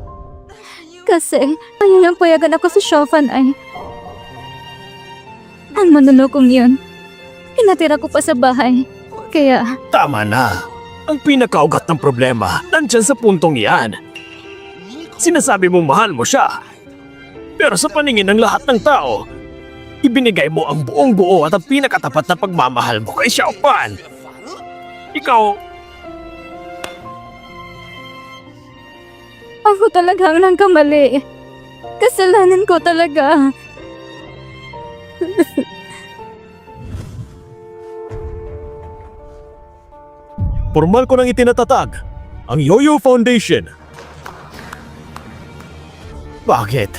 Kasi ayaw niyang payagan ako sa Shofan ay. Ang manunukong yun, pinatira ko pa sa bahay. Kaya, Tama na. Ang pinakaugat ng problema nandyan sa puntong iyan. Sinasabi mong mahal mo siya. Pero sa paningin ng lahat ng tao, ibinigay mo ang buong buo at ang pinakatapat na pagmamahal mo kay Xiaopan. Ikaw, ako talaga ang nagkamali. Kasalanan ko talaga. formal ko nang itinatatag ang Yoyo Foundation. Bakit?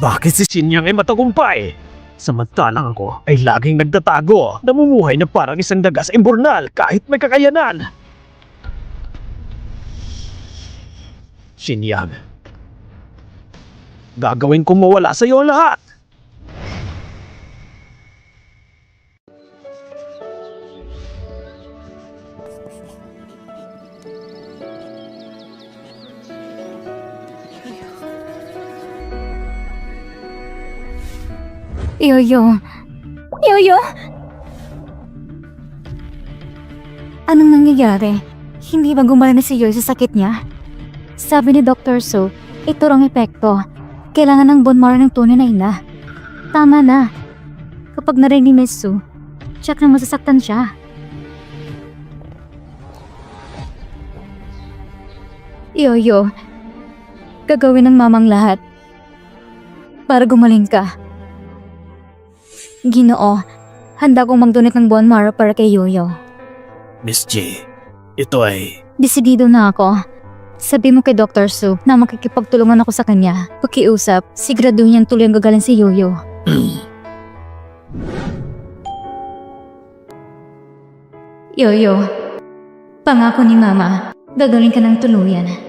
Bakit si Shenyang ay matagumpay? Samantalang ako ay laging nagtatago, namumuhay na parang isang daga sa imburnal kahit may kakayanan. Shenyang, gagawin kong mawala sa iyo ang lahat. Yoyo. Yoyo! Anong nangyayari? Hindi ba gumana na si Yoyo sa sakit niya? Sabi ni Dr. Su, ito ang epekto. Kailangan ng bone marrow ng tunay na ina. Tama na. Kapag narinig ni Miss Su, check na masasaktan siya. Yoyo, gagawin ng mamang lahat para gumaling ka. Ginoo, handa kong mag-donate ng bone marrow para kay Yoyo. Miss J, ito ay... Desidido na ako. Sabi mo kay Dr. Su na makikipagtulungan ako sa kanya. Pakiusap, siguraduhin niyang tuloy ang gagaling si Yoyo. Yoyo, pangako ni Mama, gagaling ka ng tuluyan.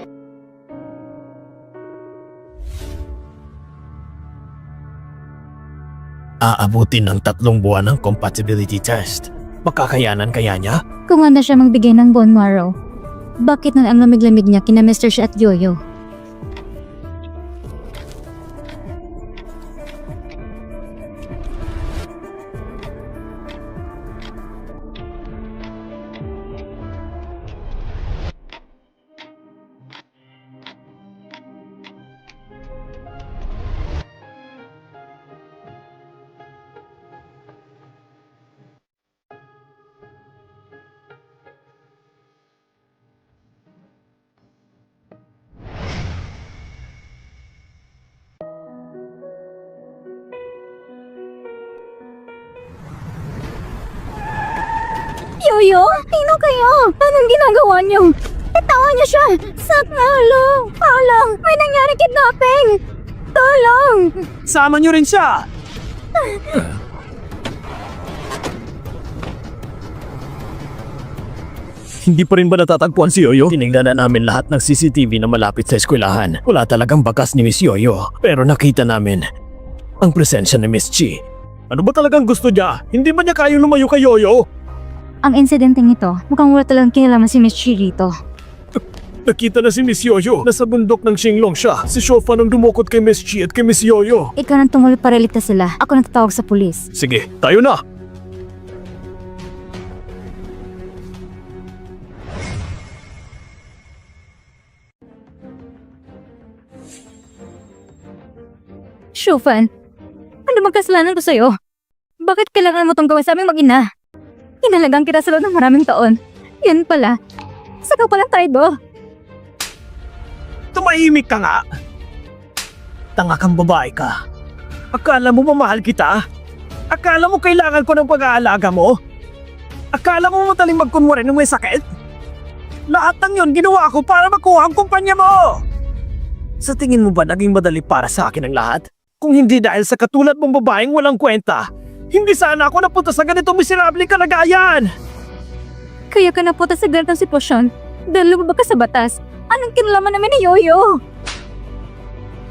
Aabutin ng 3 buwan ng compatibility test. Makakayanan kaya niya? Kung handa siya magbigay ng bone marrow, bakit nun ang lamig-lamig niya kina Mr. Shi at Yoyo? Yoyo, sino kayo? Anong ginagawa niyo? Itawan niyo siya! Saknalo! Palang! May nangyari kidnapping! Tulong! Sama niyo rin siya! Hindi pa rin ba natatagpuan si Yoyo? Tinignan na namin lahat ng CCTV na malapit sa eskwelahan. Wala talagang bakas ni Miss Yoyo. Pero nakita namin ang presensya ni Miss Chi. Ano ba talagang gusto niya? Hindi ba niya kayang lumayo kay Yoyo? Ang insidenteng ito, mukhang wala talagang kinalaman si Miss Chi rito. Nakita na si Miss Yoyo. Nasa bundok ng Xinglong siya. Si Shofan ang dumukot kay Miss Chi at kay Miss Yoyo. Ikaw nang tumuloy para ligtas sila. Ako nang tatawag sa pulis. Sige, tayo na! Shufan, ano bang kasalanan ko sa'yo? Bakit kailangan mo tong gawin sa aming mag-ina? Inalagaan kita sa loob ng maraming taon. Yan pala, saka palang traido. Tumahimik ka nga! Tanga kang babae ka. Akala mo mamahal kita? Akala mo kailangan ko ng pag-aalaga mo? Akala mo madaling magkunwari nung may sakit? Lahat ng yun ginawa ko para makuha ang kumpanya mo! Sa tingin mo ba naging madali para sa akin ang lahat? Kung hindi dahil sa katulad mong babaeng walang kwenta, hindi sana ako napunta sa ganitong miserableng kalagayan! Kaya ka napunta sa ganitong sitwasyon dahil lumabag ka sa batas. Anong kinalaman namin ni Yoyo?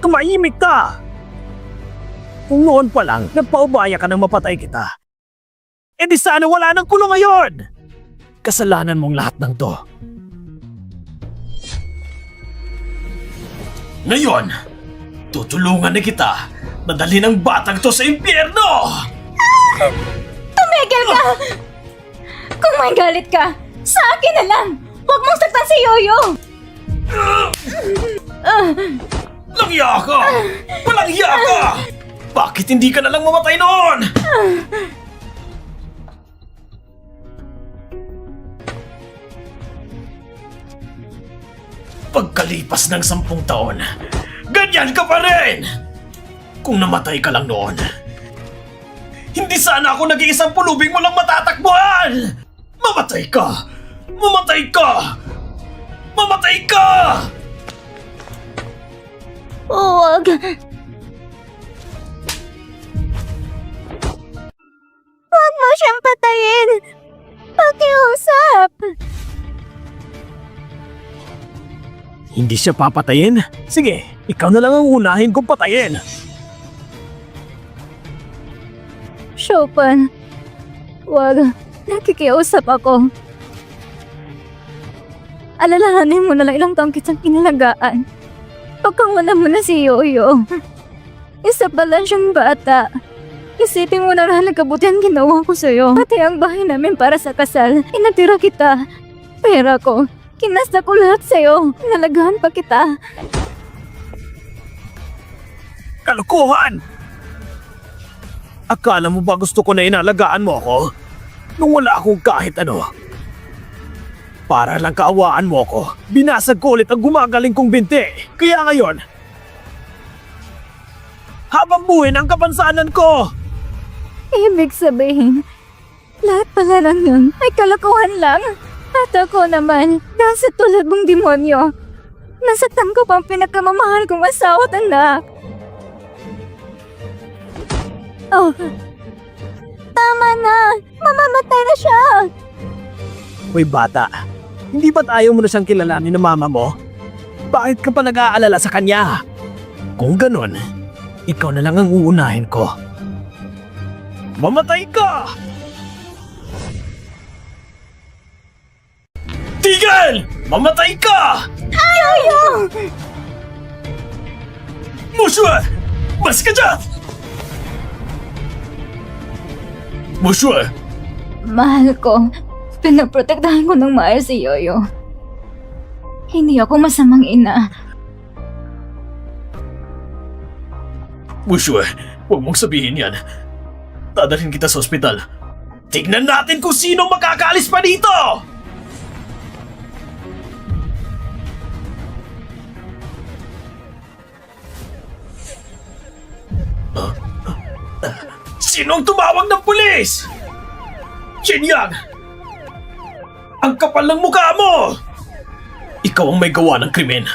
Tumahimik ka! Kung noon pa lang, nagpaubaya ka nang mapatay kita. E di sana wala nang kulong ngayon! Kasalanan mong lahat ng to. Ngayon, tutulungan na kita na dalhin ang batang to sa impyerno! Tumigil ka! Kung may galit ka, sa akin na lang! Huwag mong saktan si Yoyo! Langya ka! Palangya ka! Bakit hindi ka na lang mamatay noon? Pagkalipas ng 10 taon, ganyan ka pa rin! Kung namatay ka lang noon, hindi sana ako nag-iisang pulubing walang matatakbuhan! Mamatay ka! Mamatay ka! Mamatay ka! Huwag! Huwag mo siyang patayin! Pakiusap! Hindi siya papatayin? Sige, ikaw na lang ang unahin kong patayin. Chopin, huwag. Nakikiusap ako. Alalahanin mo na lang ilang taong kitang inalagaan. Pagkawala mo na si Yoyo. Isa pala siyang bata. Isipin mo na lang kabutihan ginawa ko sa'yo. Pati ang bahay namin para sa kasal, inatira kita. Pera ko, kinasta ko lahat sa'yo. Nalagahan pa kita. Kalokohan! Akala mo ba gusto ko na inalagaan mo ako? Nung wala akong kahit ano. Para lang kaawaan mo ako, binasag ko ulit ang gumagaling kong binti. Kaya ngayon, habang buhay ang kapansanan ko! Ibig sabihin, lahat pala lang yun ay kalokohan lang. At ako naman, dahil sa tulad mong demonyo, nasaktan ko pang pinakamamahal kong asawa at anak. Oh, tama na! Mamamatay na siya! Hoy bata, hindi ba't ayaw mo na siyang kilalanin ng mama mo? Bakit ka pa nag-aalala sa kanya? Kung ganun, ikaw na lang ang uunahin ko. Mamatay ka! Tigil! Mamatay ka! Yoyo! Mushue! Mas ka dyan! Mushue! Mahal ko, pinaprotektahan ko ng maayos si Yoyo. Hindi ako masamang ina. Mushue, huwag mong sabihin yan. Dadalhin kita sa ospital. Tignan natin kung sino makakaalis pa dito! Sinong tumawag ng pulis? Chen Yang! Ang kapal ng mukha mo! Ikaw ang may gawa ng krimen.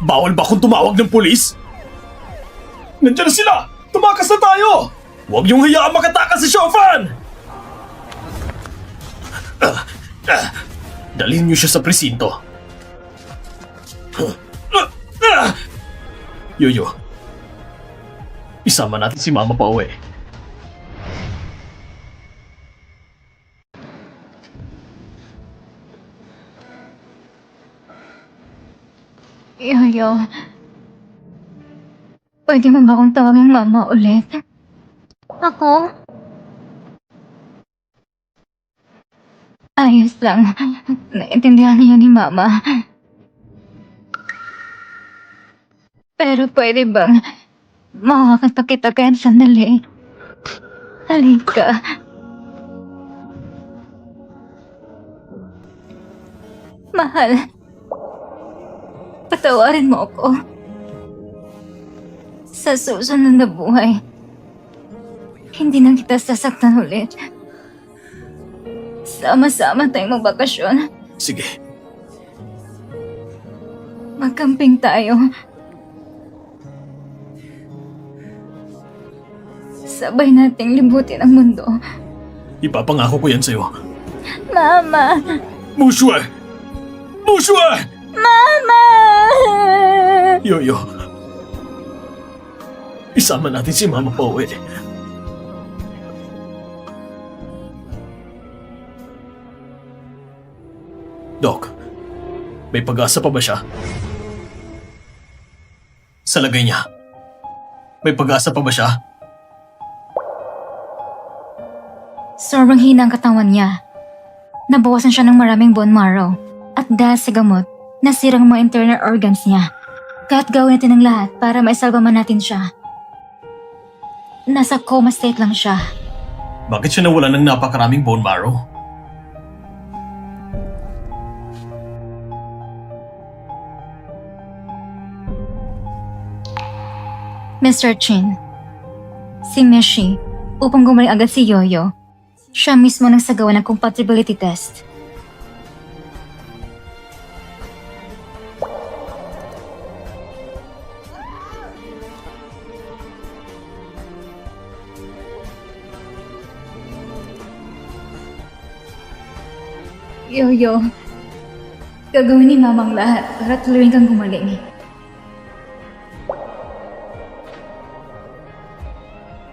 Bawal ba kung tumawag ng pulis? Nandiyan na sila! Tumakas na tayo! Huwag niyong hayaan makatakas si Shofan! Dalhin niyo siya sa presinto. Yoyo, isama natin si Mama pa uwi. Yoyo, pwede mo ba akong tawagin mama ulit? Ako? Ayos lang. Naintindihan niya ni mama. Pero pwede bang mahawakan pa kita kahit sandali? Halika. Mahal. Patawarin mo ako. Sa susunod na buhay, hindi na kita sasaktan ulit. Sama-sama tayong magbakasyon. Sige, Magkamping tayo. Sabay nating libutin ang mundo. ipapangako ko yan sa'yo. Mama! Mushwe! Mushwe! Mama! Yoyo, isama natin si Mama Powell. Doc, may pag-asa pa ba siya? Sa lagay niya, may pag-asa pa ba siya? Sobrang hina ang katawan niya. Nabawasan siya ng maraming bone marrow. At dahil sa gamot, nasirang ang mga internal organs niya. Kahit gawin natin ang lahat para maisalba man natin siya. Nasa coma state lang siya. Bakit siya nawala ng napakaraming bone marrow? Mr. Chin, si Meshi, upang gumaling agad si Yoyo, siya mismo nang sagawa ng compatibility test. Yoyo, gagawin ni Mamang lahat para tuluyin kang gumaling.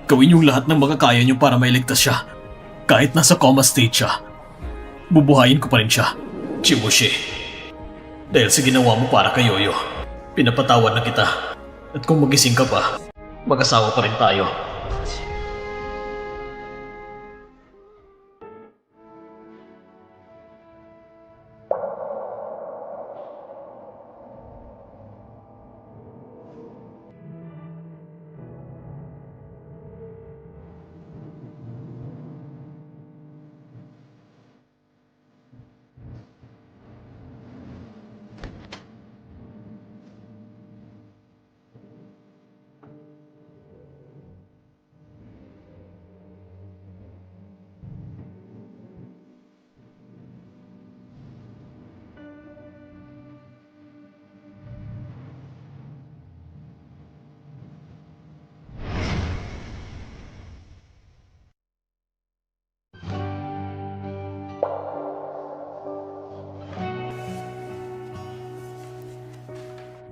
Gawin yung lahat ng makakaya niyo para mailigtas siya. Kahit nasa coma state siya. Bubuhayin ko pa rin siya. Chimushi. Dahil sa ginawa mo para kay Yoyo, pinapatawad na kita. At kung magising ka pa, mag-asawa pa rin tayo.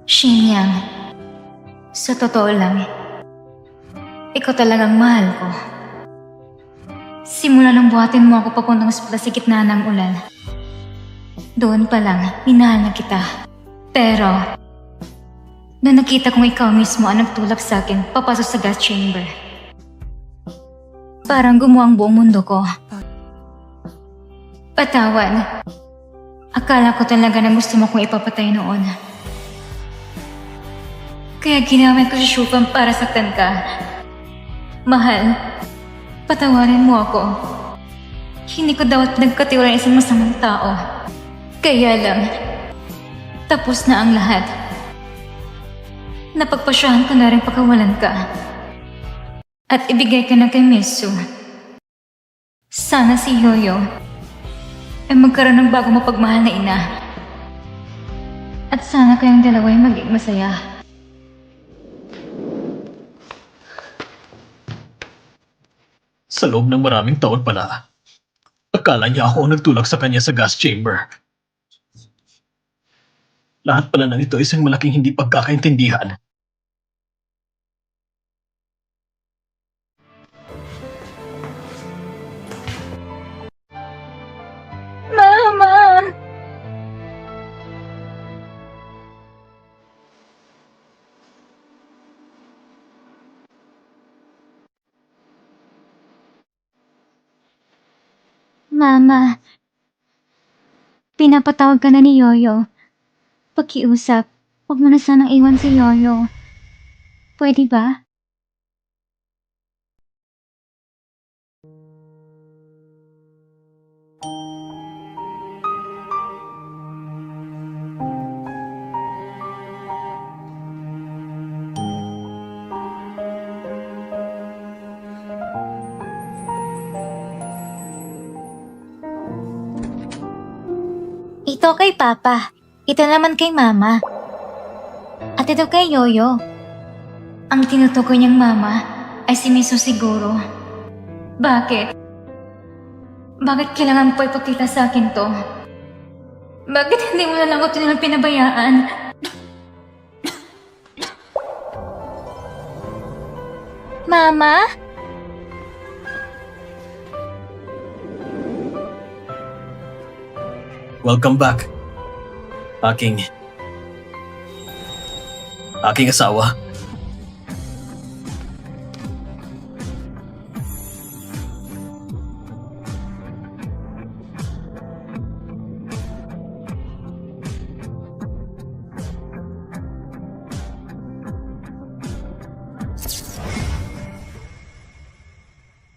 Shinyang, sa totoo lang, ikaw talagang mahal ko. Simula nang buhatin mo ako papuntang sa gitna ng ulan. Doon pa lang, minahal na kita. Pero, nung nakita kong ikaw mismo ang nagtulak sa akin papasok sa gas chamber, parang gumawa ang buong mundo ko. Patawad. Akala ko talaga na gusto mo kong ipapatay noon. Kaya ginamit ko si Shupam para saktan ka. Mahal, patawarin mo ako. Hindi ko daw nagkatiwala ng isang masamang tao. Kaya lang, tapos na ang lahat. Napagpasyahan ko na rin pagkawalan ka. At ibigay ka na kay Misu. Sana si Yoyo ay magkaroon ng bagong mapagmahal na ina. At sana kayong dalawa ay maging masaya. Sa loob ng maraming taon pala, akala niya ako ang nagtulak sa kanya sa gas chamber. Lahat pala ng ito isang malaking hindi pagkakaintindihan. Mama! Mama, pinapatawag ka na ni Yoyo. Pakiusap, huwag mo na sanang iwan si Yoyo. Pwede ba? Ito kay Papa. Ito naman kay Mama. At ito kay Yoyo. Ang tinutukoy niyang Mama ay si Miso siguro. Bakit? Bakit kailangan po ipakita sa akin to? Bakit hindi mo na lang ito nilang pinabayaan? Mama? Welcome back. Aking asawa.